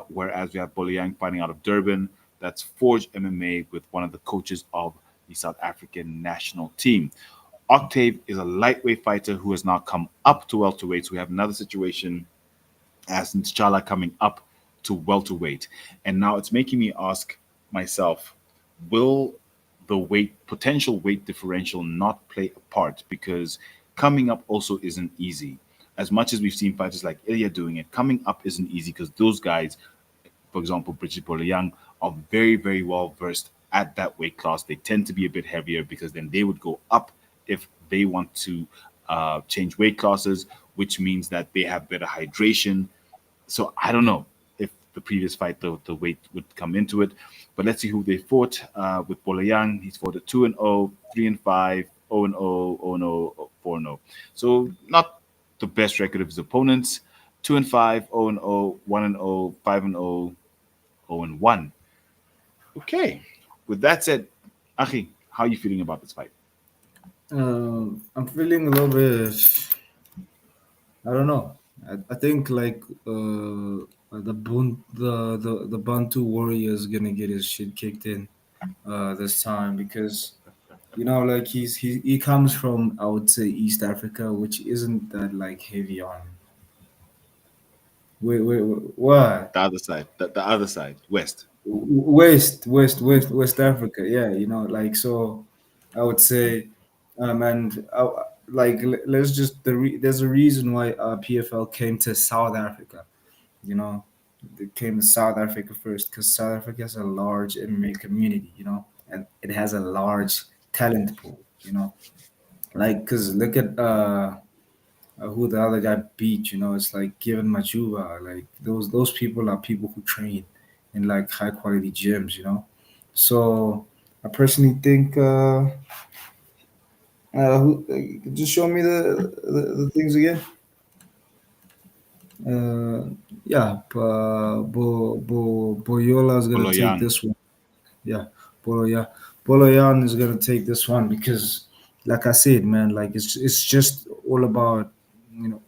whereas we have Boliang fighting out of Durban. That's Forge MMA with one of the coaches of the South African national team. Octave is a lightweight fighter who has now come up to welterweight. So we have another situation as T'Challa coming up to welterweight. And now it's making me ask myself, will the potential weight differential not play a part? Because coming up also isn't easy. As much as we've seen fighters like Ilya doing it, coming up isn't easy because those guys, for example, British Young, are very, very well versed at that weight class. They tend to be a bit heavier because then they would go up if they want to change weight classes, which means that they have better hydration. So I don't know if the previous fight the weight would come into it, but let's see who they fought. With Bolayang, he's fought at 2-0, 3-5, 0-0, 0-0, 4-0. So not the best record of his opponents. 2-5, 0-0, 1-0, 5-0, 0-1. Okay. With that said, Achi, how are you feeling about this fight? I'm feeling a little bit. I don't know. I think like the Bantu warrior is gonna get his shit kicked in this time because like he comes from, I would say, East Africa, which isn't that like heavy on. Wait, what? The other side, the other side, West. West Africa. Yeah, like so. I would say, and like let's just there's a reason why PFL came to South Africa. You know, they came to South Africa first because South Africa has a large MMA community. And it has a large talent pool. Like because look at who the other guy beat. It's like Given Majuba. Like those people are people who train in like high quality gyms. So I personally think just show me the things again. Uh, yeah, Boyola is gonna take Boloyang. this one. yeah, Boloyan. Boloyan is gonna take this one because, like I said, man, like it's just all about, you know,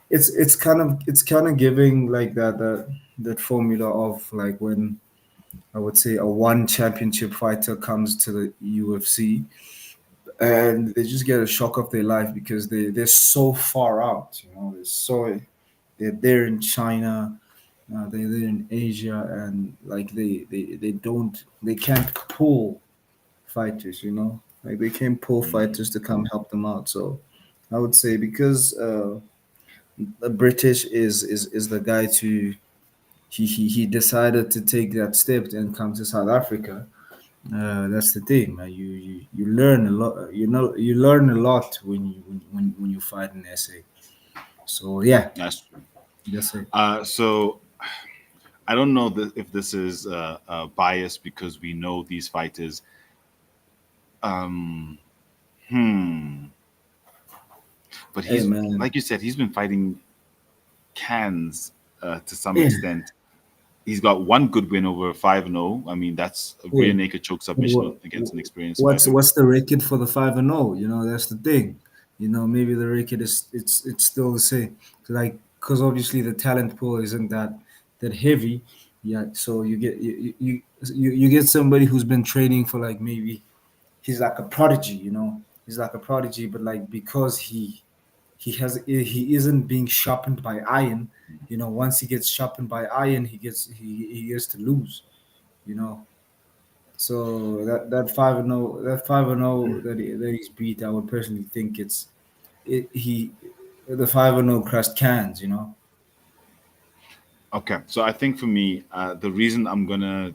it's kind of giving like that formula of like when I would say a one championship fighter comes to the UFC and they just get a shock of their life because they're so far out, you know, they're there in China, they're there in Asia, and like they can't pull fighters, you know, like they can't pull fighters to come help them out. So I would say because the British is the guy to he decided to take that step and come to South Africa. That's the thing, man. You learn a lot. You learn a lot when you fight an essay. So yeah, That's true. that's it. So I don't know if this is biased because we know these fighters. Um, hmm. But Hey he's man, like you said, he's been fighting cans to some yeah. extent. He's got one good win over 5-0. I mean, that's a rear Yeah. naked choke submission What, against an experienced what's fighter. what's the record for the 5-0? You know, that's the thing. You know, maybe the record is it's still the same. Like because obviously the talent pool isn't that heavy. Yeah, so you get somebody who's been training for like maybe he's like a prodigy. You know, he's like a prodigy, but like because he isn't being sharpened by iron. You know, once he gets sharpened by iron, he gets to lose. You know, so that 5-0 that he's beat, I would personally think he the 5-0 crushed cans, you know. Okay, so I think for me, the reason I'm gonna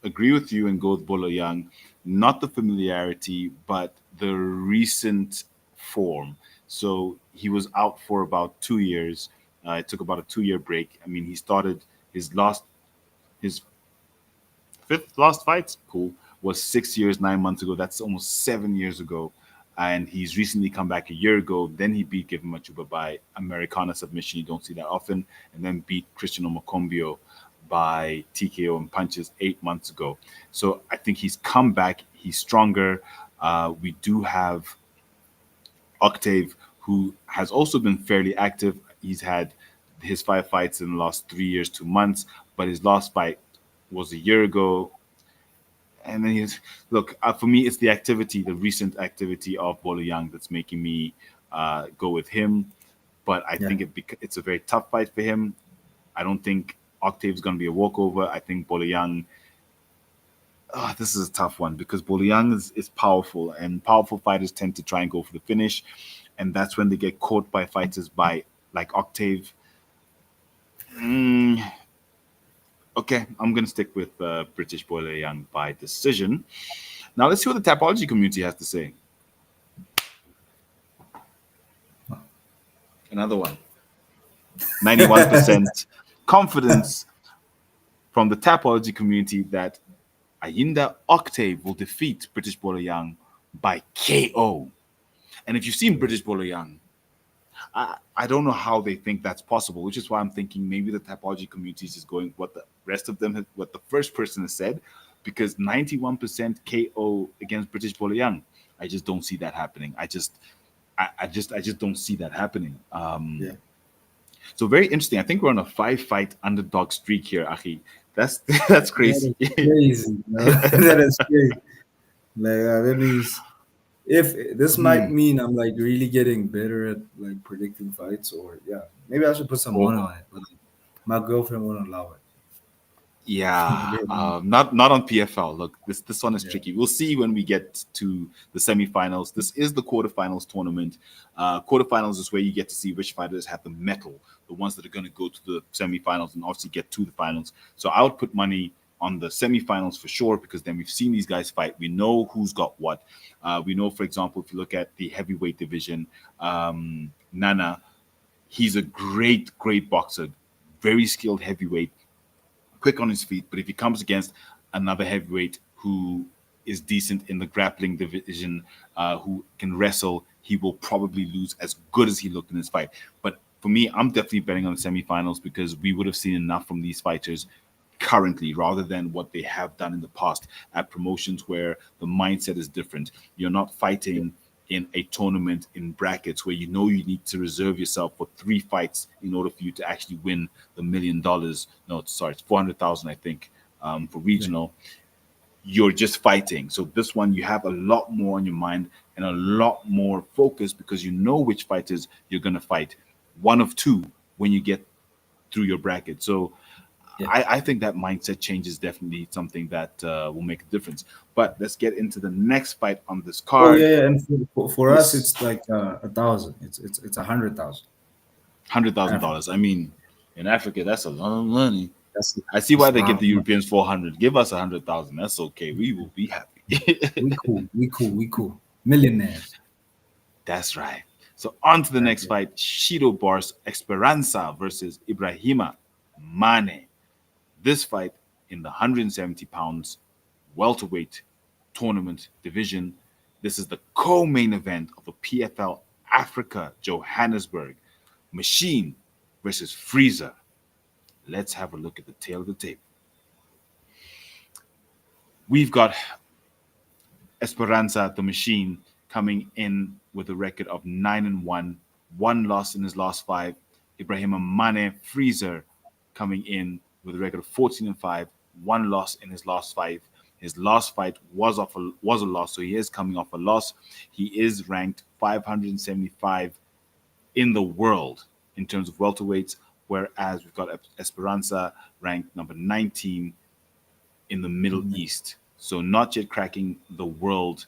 agree with you and go with Bolo Young, not the familiarity, but the recent form. So he was out for about 2 years. It took about a 2 year break. I mean, he started his fifth last fight, cool, was 6 years, 9 months ago. That's almost 7 years ago. And he's recently come back a year ago. Then he beat Given Machuba by Americana submission. You don't see that often. And then beat Cristiano Mocombio by TKO and punches 8 months ago. So I think he's come back. He's stronger. We do have Octave, who has also been fairly active. He's had his 5 fights in the last 3 years, 2 months, but his last fight was a year ago. And then he's look for me, it's the activity, the recent activity of Bolo Young that's making me go with him. But I Yeah, think it's a very tough fight for him. I don't think Octave's going to be a walkover. I think Bolo Young. This is a tough one because Bolo Young is powerful, and powerful fighters tend to try and go for the finish, and that's when they get caught by fighters by like Octave. Mm, okay, I'm going to stick with British Bolo Young by decision. Now let's see what the Tapology community has to say. Another one. 91% confidence from the Tapology community that Ayinda Octave will defeat British Bolo Young by KO. And if you've seen British Bolo Young, I don't know how they think that's possible, which is why I'm thinking maybe the Tapology community is just going what the rest of them, what the first person has said, because 91% KO against British Bolo Young. I just don't see that happening. I just don't see that happening. yeah. So very interesting. I think we're on a 5 fight underdog streak here, Achi. That's that's That crazy. is crazy, bro. That is crazy. Like that means if this might Hmm. mean I'm like really getting better at like predicting fights, or yeah, maybe I should put some money Well, on it. But like, my girlfriend won't allow it. yeah, Get me. not on PFL. Look, this one is Yeah, tricky. We'll see when we get to the semifinals. This is the quarterfinals tournament. Quarterfinals is where you get to see which fighters have the metal, the ones that are going to go to the semifinals and obviously get to the finals. So I would put money on the semifinals for sure because then we've seen these guys fight. We know who's got what. We know, for example, if you look at the heavyweight division, Nana, he's a great boxer, very skilled heavyweight, quick on his feet. But if he comes against another heavyweight who is decent in the grappling division, who can wrestle, he will probably lose as good as he looked in his fight. But for me, I'm definitely betting on the semifinals because we would have seen enough from these fighters currently rather than what they have done in the past at promotions where the mindset is different. You're not fighting in a tournament in brackets where you know you need to reserve yourself for three fights in order for you to actually win the $1 million. No, sorry, it's 400,000, I think, for Yeah. regional. You're just fighting. So this one, you have a lot more on your mind and a lot more focus because you know which fighters you're going to fight. One of two when you get through your bracket. So Yeah. I think that mindset change is definitely something that will make a difference. But let's get into the next fight on this Oh yeah, card. yeah. And for us, This it's like 1,000. It's 100,000. Africa. $100,000. I mean, in Africa, that's a lot of money. That's I see why that's a they lot give of the money. Europeans 400. Give us 100,000. That's okay. We will be happy. We cool. We cool. We cool. Millionaires. That's right. So on to the Right next there. fight: Shido Bars Esperanza versus Ibrahima Mane. This fight in the 170 pounds welterweight tournament division. This is the co-main event of the PFL Africa Johannesburg. Machine versus Freezer. Let's have a look at the tail of the tape. We've got Esperanza the Machine coming in with a record of 9-1, one loss in his last five. Ibrahim Mane Freezer coming in with a record of 14-5, one loss in his last five. His last fight was a loss, so he is coming off a loss. He is ranked 575 in the world in terms of welterweights, whereas we've got Esperanza ranked number 19 in the Middle Mhm. East. So not yet cracking the world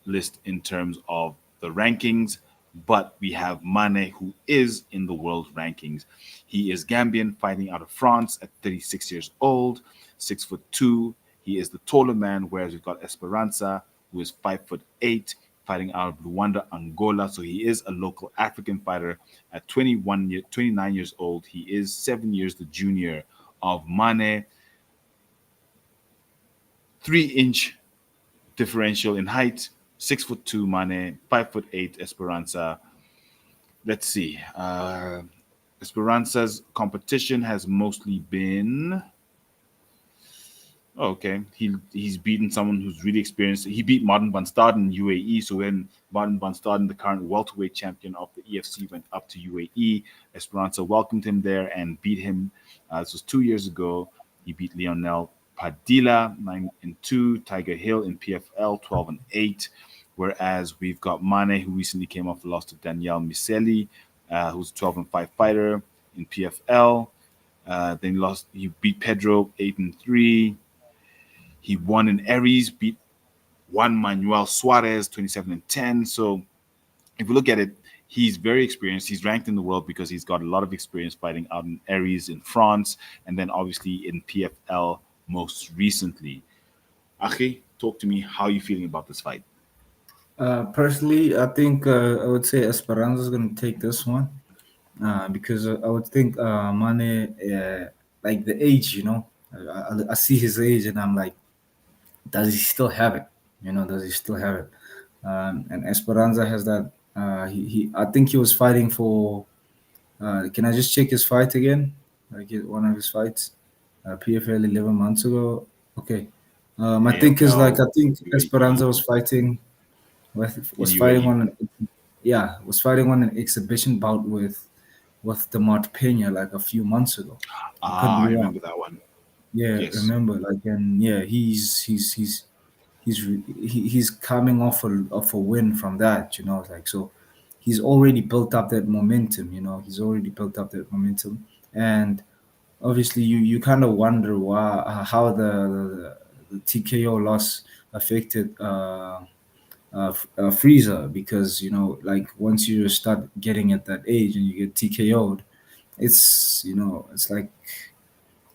list in terms of the rankings, but we have Mane, who is in the world rankings. He is Gambian, fighting out of France at 36 years old, 6'2". He is the taller man, whereas we've got Esperanza, who is 5'8", fighting out of Luanda, Angola. So he is a local African fighter at 29 years old. He is 7 years the junior of Mane. 3-inch differential in height. 6'2" Mane, 5'8" Esperanza. Let's see. Esperanza's competition has mostly been. Oh, okay. He's beaten someone who's really experienced. He beat Martin van Staden in UAE. So when Martin van Staden, the current welterweight champion of the EFC, went up to UAE, Esperanza welcomed him there and beat him. This was 2 years ago. He beat Lionel Padilla 9-2, Tiger Hill in PFL 12-8. Whereas we've got Mane, who recently came off the loss to Daniel Miseli, who's a 12-5 fighter in PFL. Then he lost. He beat Pedro 8-3. He won in Aries, beat Juan Manuel Suarez 27-10. So if we look at it, he's very experienced. He's ranked in the world because he's got a lot of experience fighting out in Aries in France, and then obviously in PFL most recently. Achi, talk to me. How are you feeling about this fight? Personally, I think I would say Esperanza is going to take this one because I would think Mane, like the age, I see his age and I'm like, does he still have it? Does he still have it? And Esperanza has that. I think he was fighting for. Can I just check his fight again? Like one of his fights, PFL 11 months ago. Okay. AFL I think UAE Esperanza was fighting in was fighting UAE. on was fighting on an exhibition bout with Demart Pena like a few months ago. I could Ah, be I wrong. remember that one. Yeah, Yes. remember like and yeah, he's coming off a win from that, like so he's already built up that momentum, he's already built up that momentum, and obviously you kind of wonder why how the TKO loss affected Freezer because like once you start getting at that age and you get TKO'd, it's like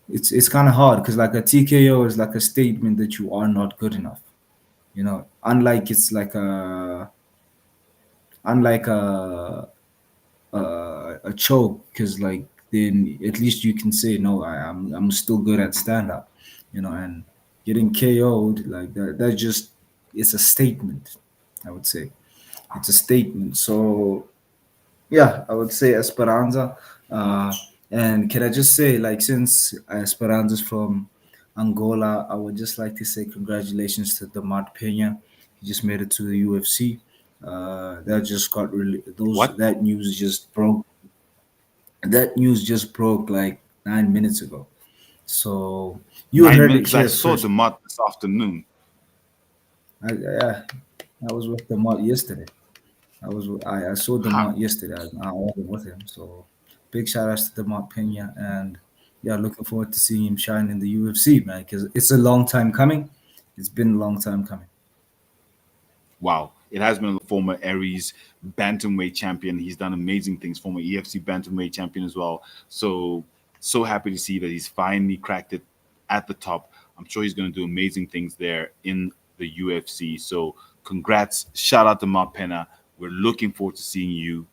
it's kind of hard because like a TKO is like a statement that you are not good enough. Unlike it's like unlike a choke because like then at least you can say no, I'm still good at stand up, and getting KO'd like that just it's a statement. I would say it's a statement. So yeah, I would say Esperanza. Uh, And can I just say, like, since Esperanza's from Angola, I would just like to say congratulations to Damat Pena. He just made it to the UFC. That just got really those What? that news just broke. That news just broke like 9 minutes ago. So you 9 minutes? heard it Because I here saw first. the mod this afternoon. I was with Damat yesterday. I saw Huh. Demont yesterday. I wasn't with him, so big shout outs to Demont Pena, and yeah, looking forward to seeing him shine in the UFC, man. Because it's a long time coming. It's been a long time coming. Wow. It has been a former Aries bantamweight champion. He's done amazing things. Former EFC bantamweight champion as well. So happy to see that he's finally cracked it at the top. I'm sure he's going to do amazing things there in the UFC. So congrats. Shout out to Ma Pena. We're looking forward to seeing you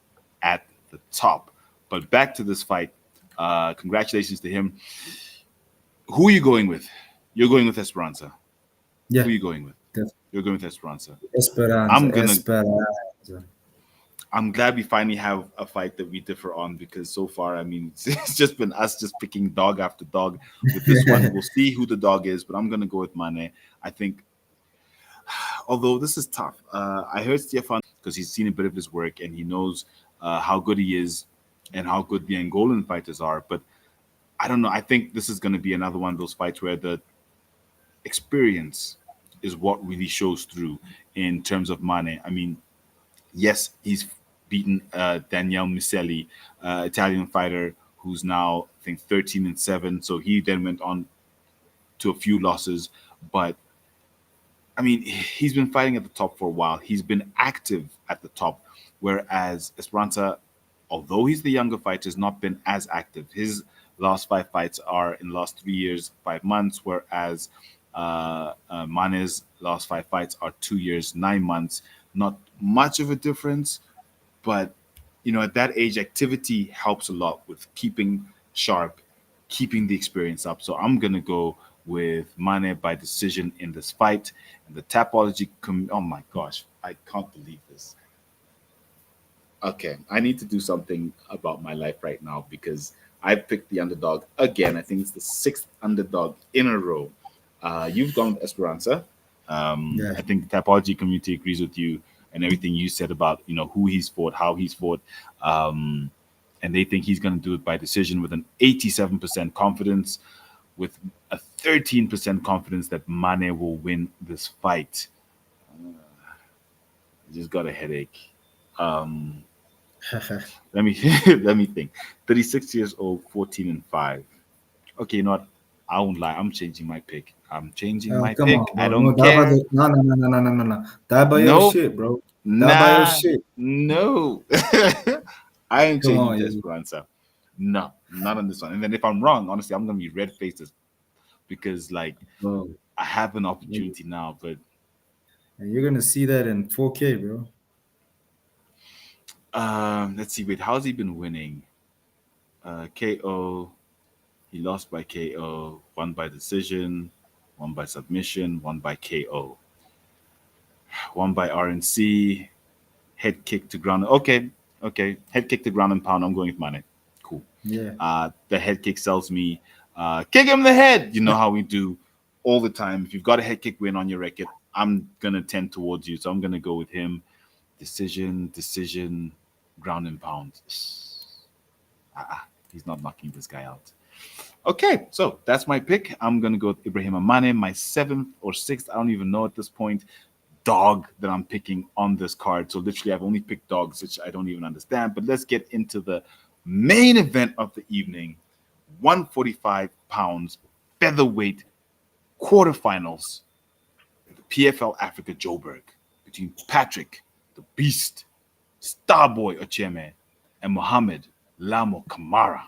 at the top. But back to this fight. Congratulations to him. Who are you going with? You're going with Esperanza. Who Yeah, are you going with? def- You're going with Esperanza. Esperanza, I'm gonna Esperanza. I'm glad we finally have a fight that we differ on because so far, I mean, it's just been us just picking dog after dog with this one. We'll see who the dog is, but I'm gonna go with Mane. I think, although this is tough, I heard Stefan because he's seen a bit of his work and he knows how good he is and how good the Angolan fighters are. But I don't know. I think this is gonna be another one of those fights where the experience is what really shows through in terms of Mane. I mean, yes, he's beaten Daniel Miselli, Italian fighter who's now I think 13-7. So he then went on to a few losses, but I mean he's been fighting at the top for a while. He's been active at the top, whereas Esperanza, although he's the younger fighter, has not been as active. His last five fights are in the last 3 years, 5 months, whereas Mane's last five fights are 2 years, 9 months. Not much of a difference, but at that age, activity helps a lot with keeping sharp, keeping the experience up. So I'm gonna go with Mane by decision in this fight. And the Tapology, oh my gosh, I can't believe this. Okay, I need to do something about my life right now because I picked the underdog again. I think it's the sixth underdog in a row. You've gone with Esperanza. Yeah, I think the Tapology community agrees with you and everything you said about who he's fought, how he's fought, um, and they think he's going to do it by decision with an 87% confidence, with a 13% confidence that Mane will win this fight. I just got a headache. Um, Let me let me think. 36 years old, 14-5. Okay, you know what? I won't lie. I'm changing my pick. I'm changing my come pick. on, I bro. No, don't care. no, no, no, no, no, no, no, no. Die by your Nope. shit, bro. Die by your Nah. shit. No. I ain't Come changing on, to yeah, Esperanza. No, not on this one. And then if I'm wrong, honestly, I'm gonna be red faced because like bro. I have an You- opportunity now. But You're gonna see that in 4K, bro. let's see. Wait, how's he been winning? KO. He lost by KO, one by decision, one by submission, one by KO, one by RNC, head kick to ground. Okay, okay, head kick to ground and pound. I'm going with Mane. Cool. Yeah. The head kick sells me. Kick him in the head. You know how we do all the time. If you've got a head kick win on your record, I'm gonna tend towards you, so I'm gonna go with him. Decision, ground and pound. He's not knocking this guy out. Okay, so that's my pick. I'm gonna go with Ibrahim Amane, my seventh or sixth, I don't even know at this point, dog that I'm picking on this card. So literally, I've only picked dogs, which I don't even understand. But let's get into the main event of the evening: 145 pounds featherweight quarterfinals, the PFL Africa Joburg between Patrick, the Beast, Starboy Ocheme, and Mohammed Lamo Kamara.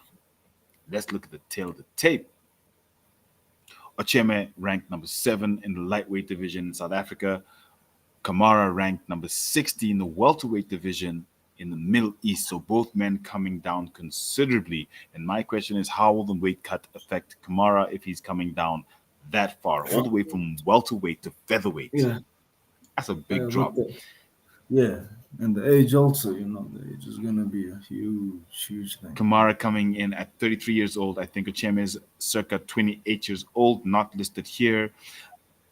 Let's look at the tail of the tape. Ocheme ranked number 7 in the lightweight division in South Africa. Kamara ranked number 60 in the welterweight division in the Middle East. So both men coming down considerably. And my question is, how will the weight cut affect Kamara if he's coming down that far, all the way from welterweight to featherweight? Yeah. That's a big With drop. Yeah, and the age also, the age is gonna be a huge, huge thing. Kamara coming in at 33 years old. I think Ocheme is circa 28 years old, not listed here.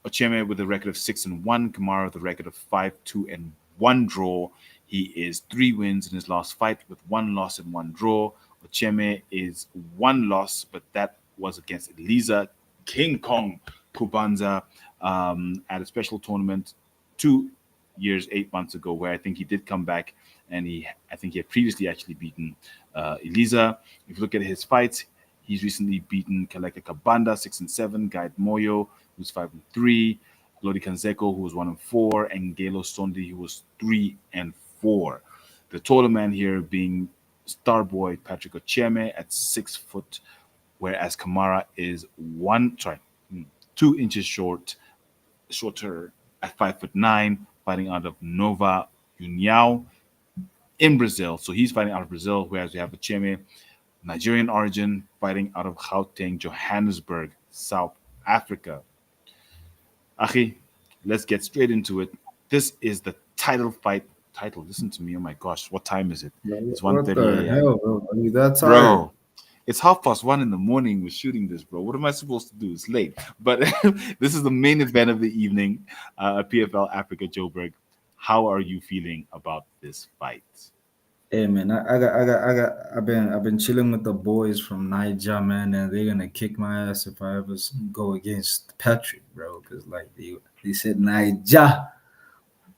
Ocheme with a record of 6-1. Kamara with a record of 5-2 and one draw. He is 3 wins in his last fight with one loss and one draw. Ocheme is one loss, but that was against Eliza King Kong Kubanza at a special tournament 2 years, 8 months ago, where I think he did come back and I think he had previously actually beaten Eliza. If you look at his fights, he's recently beaten Kaleka Kabanda 6-7, Guide Moyo who's 5-3, Lodi Kanzeko who was 1-4, and Gelo Sondi who was 3-4. The taller man here being Starboy Patrick Ocheme at 6 foot, whereas Kamara is 2 inches shorter at 5'9", fighting out of Nova União in Brazil. So he's fighting out of Brazil, whereas we have Ocheme, Nigerian origin, fighting out of Gauteng, Johannesburg, South Africa. Achi, let's get straight into it. This is the title fight. Title, listen to me. Oh my gosh, what time is it? Like, It's what the 1:30 a.m. hell, bro? Are you that tired? Bro, it's 1:30 in the morning. We're shooting this, bro. What am I supposed to do? It's late. But this is the main event of the evening, PFL Africa Joburg. How are you feeling about this fight? Hey man, I've been chilling with the boys from Niger, man, and they're gonna kick my ass if I ever go against Patrick, bro. Cause like they said Niger,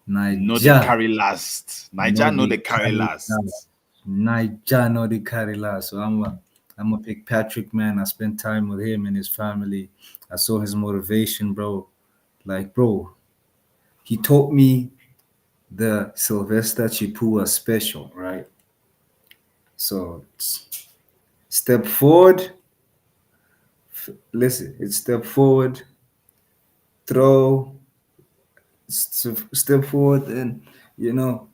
No, they Niger, carry last. no Niger, no, they they carry carry last. last. Niger, no they carry last. So I'm gonna pick Patrick, man. I spent time with him and his family. I saw his motivation, bro. Like, bro, he taught me the Sylvester Chipua special, right? So step forward, listen, it's step forward, throw, step forward, and you know,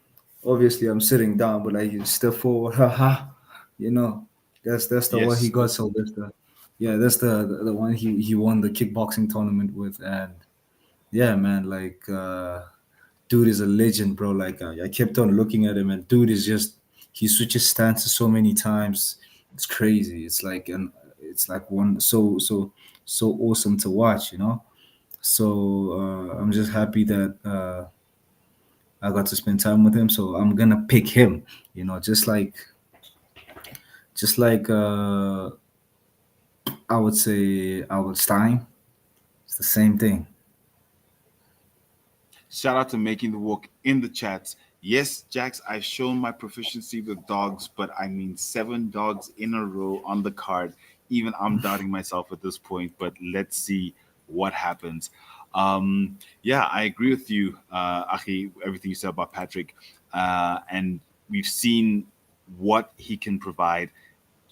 obviously I'm sitting down, but like you step forward, haha, you know, that's the one he Yes. got Sylvester. Yeah, that's the one he won the kickboxing tournament with, and yeah, man, like dude is a legend, bro. Like I kept on looking at him, and dude is just he switches stances so many times. It's crazy. It's like one so awesome to watch, you know. So I'm just happy that I got to spend time with him. So I'm gonna pick him, you know, just like I would say Albert Stein. It's the same thing. Shout out to making the walk in the chats. Yes, Jax, I've shown my proficiency with dogs, but I mean 7 dogs in a row on the card. Even I'm doubting myself at this point, but let's see what happens. Yeah, I agree with you, Achi, everything you said about Patrick. And we've seen what he can provide.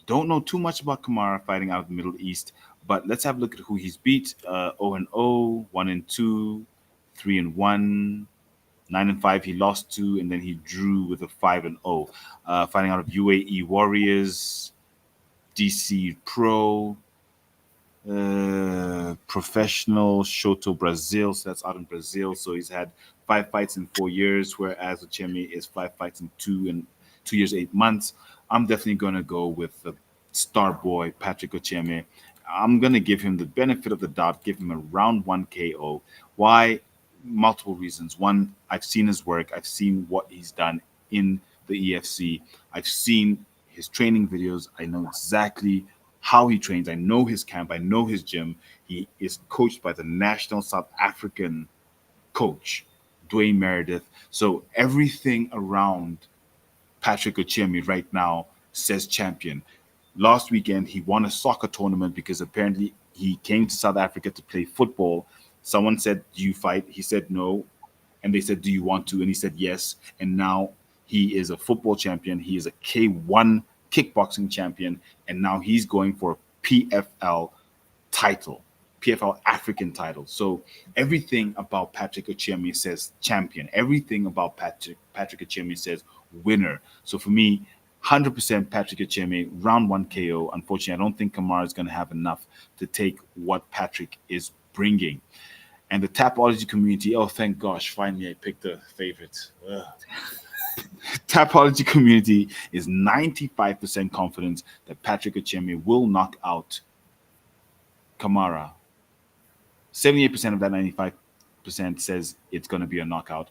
Don't know too much about Kamara fighting out of the Middle East, but let's have a look at who he's beat. 0-0, 1-2, 3-1, 9-5. He lost two, and then he drew with a 5-0. Fighting out of UAE Warriors, DC Pro, Professional Shoto Brazil. So that's out in Brazil. So he's had 5 fights in 4 years, whereas Ochemi is 5 fights in 2 years, 8 months. I'm definitely gonna go with the star boy Patrick Ochemi. I'm gonna give him the benefit of the doubt, give him a round one KO. Why? Multiple reasons. One, I've seen his work. I've seen what he's done in the EFC. I've seen his training videos. I know exactly how he trains. I know his camp. I know his gym. He is coached by the national South African coach, Dwayne Meredith. So everything around Patrick Ochemi right now says champion. Last weekend, he won a soccer tournament because apparently he came to South Africa to play football. Someone said, "Do you fight?" He said, "No." And they said, "Do you want to?" And he said, "Yes." And now he is a football champion. He is a K1 kickboxing champion. And now he's going for a PFL title, PFL African title. So everything about Patrick Ochemi says champion. Everything about Patrick Ochemi says winner. So for me, 100% Patrick Ochemi, round one KO. Unfortunately, I don't think Kamara is going to have enough to take what Patrick is bringing. And the Tapology community, oh, thank gosh, finally I picked a favorite. Ugh. Tapology community is 95% confident that Patrick Ocheme will knock out Kamara. 78% of that 95% says it's going to be a knockout.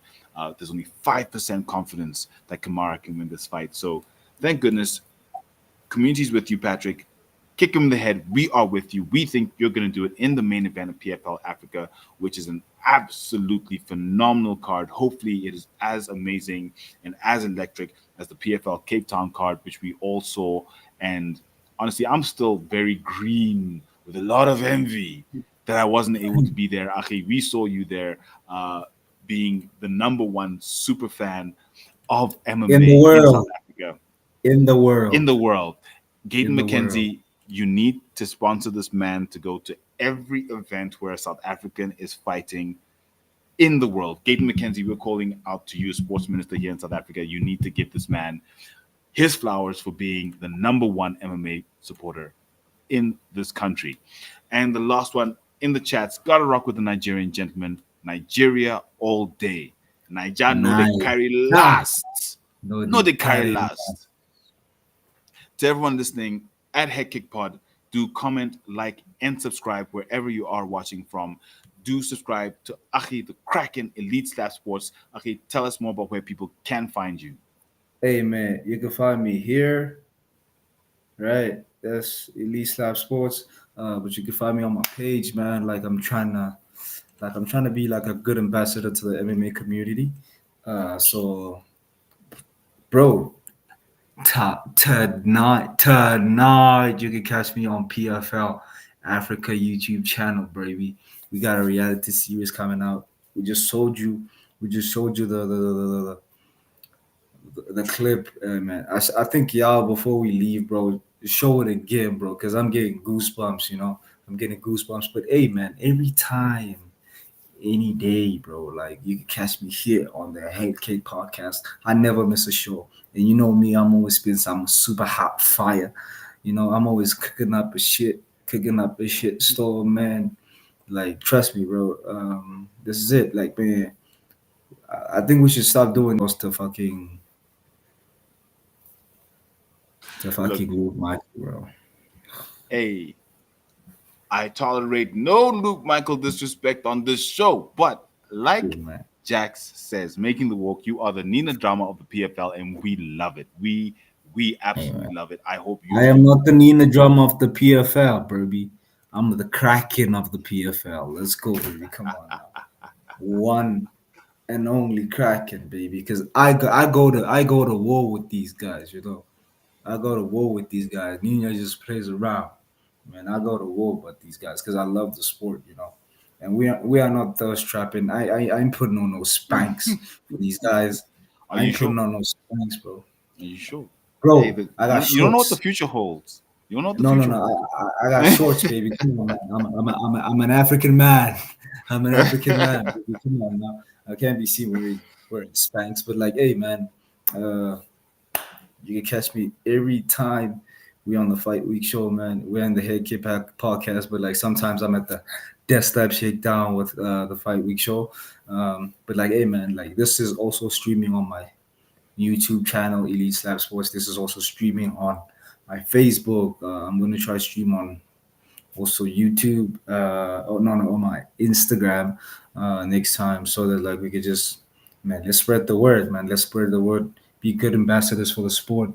There's only 5% confidence that Kamara can win this fight. So thank goodness, community's with you, Patrick. Kick him in the head. We are with you. We think you're going to do it in the main event of PFL Africa, which is an absolutely phenomenal card. Hopefully, it is as amazing and as electric as the PFL Cape Town card, which we all saw. And honestly, I'm still very green with a lot of envy that I wasn't able to be there. Akhi, we saw you there, being the number one super fan of MMA In the in South world. Africa. In the In world. the world. Gaten In the McKenzie, you need to sponsor this man to go to every event where a South African is fighting in the world. Gaten McKenzie, we're calling out to you, sports minister here in South Africa. You need to give this man his flowers for being the number one MMA supporter in this country. And the last one in the chats, gotta rock with the Nigerian gentleman. Nigeria all day. Niger, no, they Nice. carry last. No, No, they carry last. To everyone listening at Head Kick Pod, do comment, like, and subscribe wherever you are watching from. Do subscribe to Achi, the Kraken Elite Slap Sports. Achi, tell us more about where people can find you. Hey man, you can find me here, right? That's Elite Slap Sports. But you can find me on my page, man. I'm trying to be like a good ambassador to the MMA community. So, bro, tonight you can catch me on PFL Africa YouTube channel, baby. We got a reality series coming out. We just showed you the clip, man. I think y'all, before we leave, bro, show it again, bro, because I'm getting goosebumps. I'm getting goosebumps. But hey, man, every time, any day, bro, like you can catch me here on the Head Cake Podcast. I never miss a show, and you know me, I'm always been some super hot fire. I'm always cooking up a shit store, man. Like, trust me, bro. This is it. Like, man, I think we should stop doing those to fucking Luke Michael, bro. Hey, I tolerate no Luke Michael disrespect on this show, but like Cool, man. Jax says, making the walk, you are the Nina drama of the PFL, and we love it. We absolutely love it. I hope you. I am not the Nina drama of the PFL, baby. I'm the Kraken of the PFL. Let's go, baby. Come on now. One and only Kraken, baby. Because I go to war with these guys. I go to war with these guys. Nina just plays around, man. I go to war with these guys because I love the sport. And we are not thirst trapping. I ain't putting on no spanks for these guys. Are I you ain't putting sure? on no spanks, bro. Are you sure? Bro, Hey, I got you don't know what the shorts. future holds. You don't know what the No, future no. holds. I got shorts, baby. Come on, man. I'm an African man. I'm an African man, baby. Come on now. I can't be seen wearing spanks, but like, hey, man, you can catch me every time we on the Fight Week show, man. We're in the Head Kick podcast, but like sometimes I'm at the Desktop Shakedown with the Fight Week show. But like, hey, man, like this is also streaming on my YouTube channel, Elite Slap Sports. This is also streaming on my Facebook. I'm gonna try stream on also YouTube. On my Instagram next time, so that like we could just, man, let's spread the word, man. Let's spread the word. Be good ambassadors for the sport,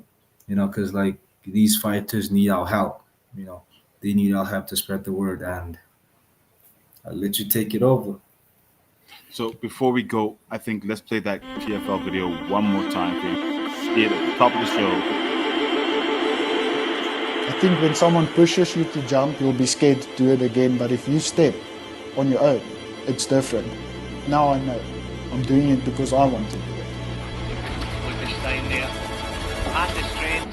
because like these fighters need our help. They need our help to spread the word, and I'll let you take it over. So before we go, I think let's play that PFL video one more time for you. At the top of the show. I think when someone pushes you to jump, you'll be scared to do it again. But if you step on your own, it's different. Now I know. I'm doing it because I want to do it. With the stein there. At the strength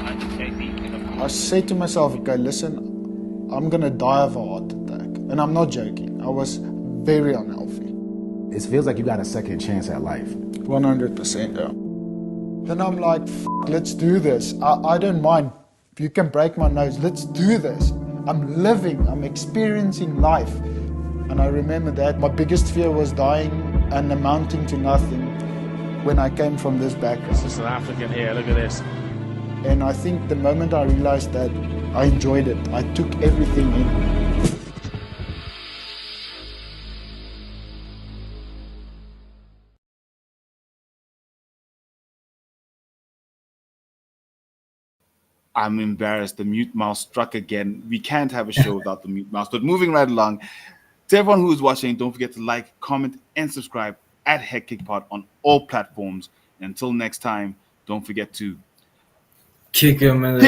and the technique. I said to myself, okay, listen, I'm going to die of a heart attack. And I'm not joking. I was very unhealthy. It feels like you got a second chance at life. 100%, yeah. Then I'm like, let's do this. I don't mind. If you can break my nose, let's do this. I'm living, I'm experiencing life. And I remember that my biggest fear was dying and amounting to nothing when I came from this background. This is an African here, look at this. And I think the moment I realized that, I enjoyed it. I took everything in. I'm embarrassed. The mute mouse struck again. We can't have a show without the mute mouse. But moving right along, to everyone who is watching, don't forget to like, comment, and subscribe at Head Kick Pod on all platforms. And until next time, don't forget to Kick him in the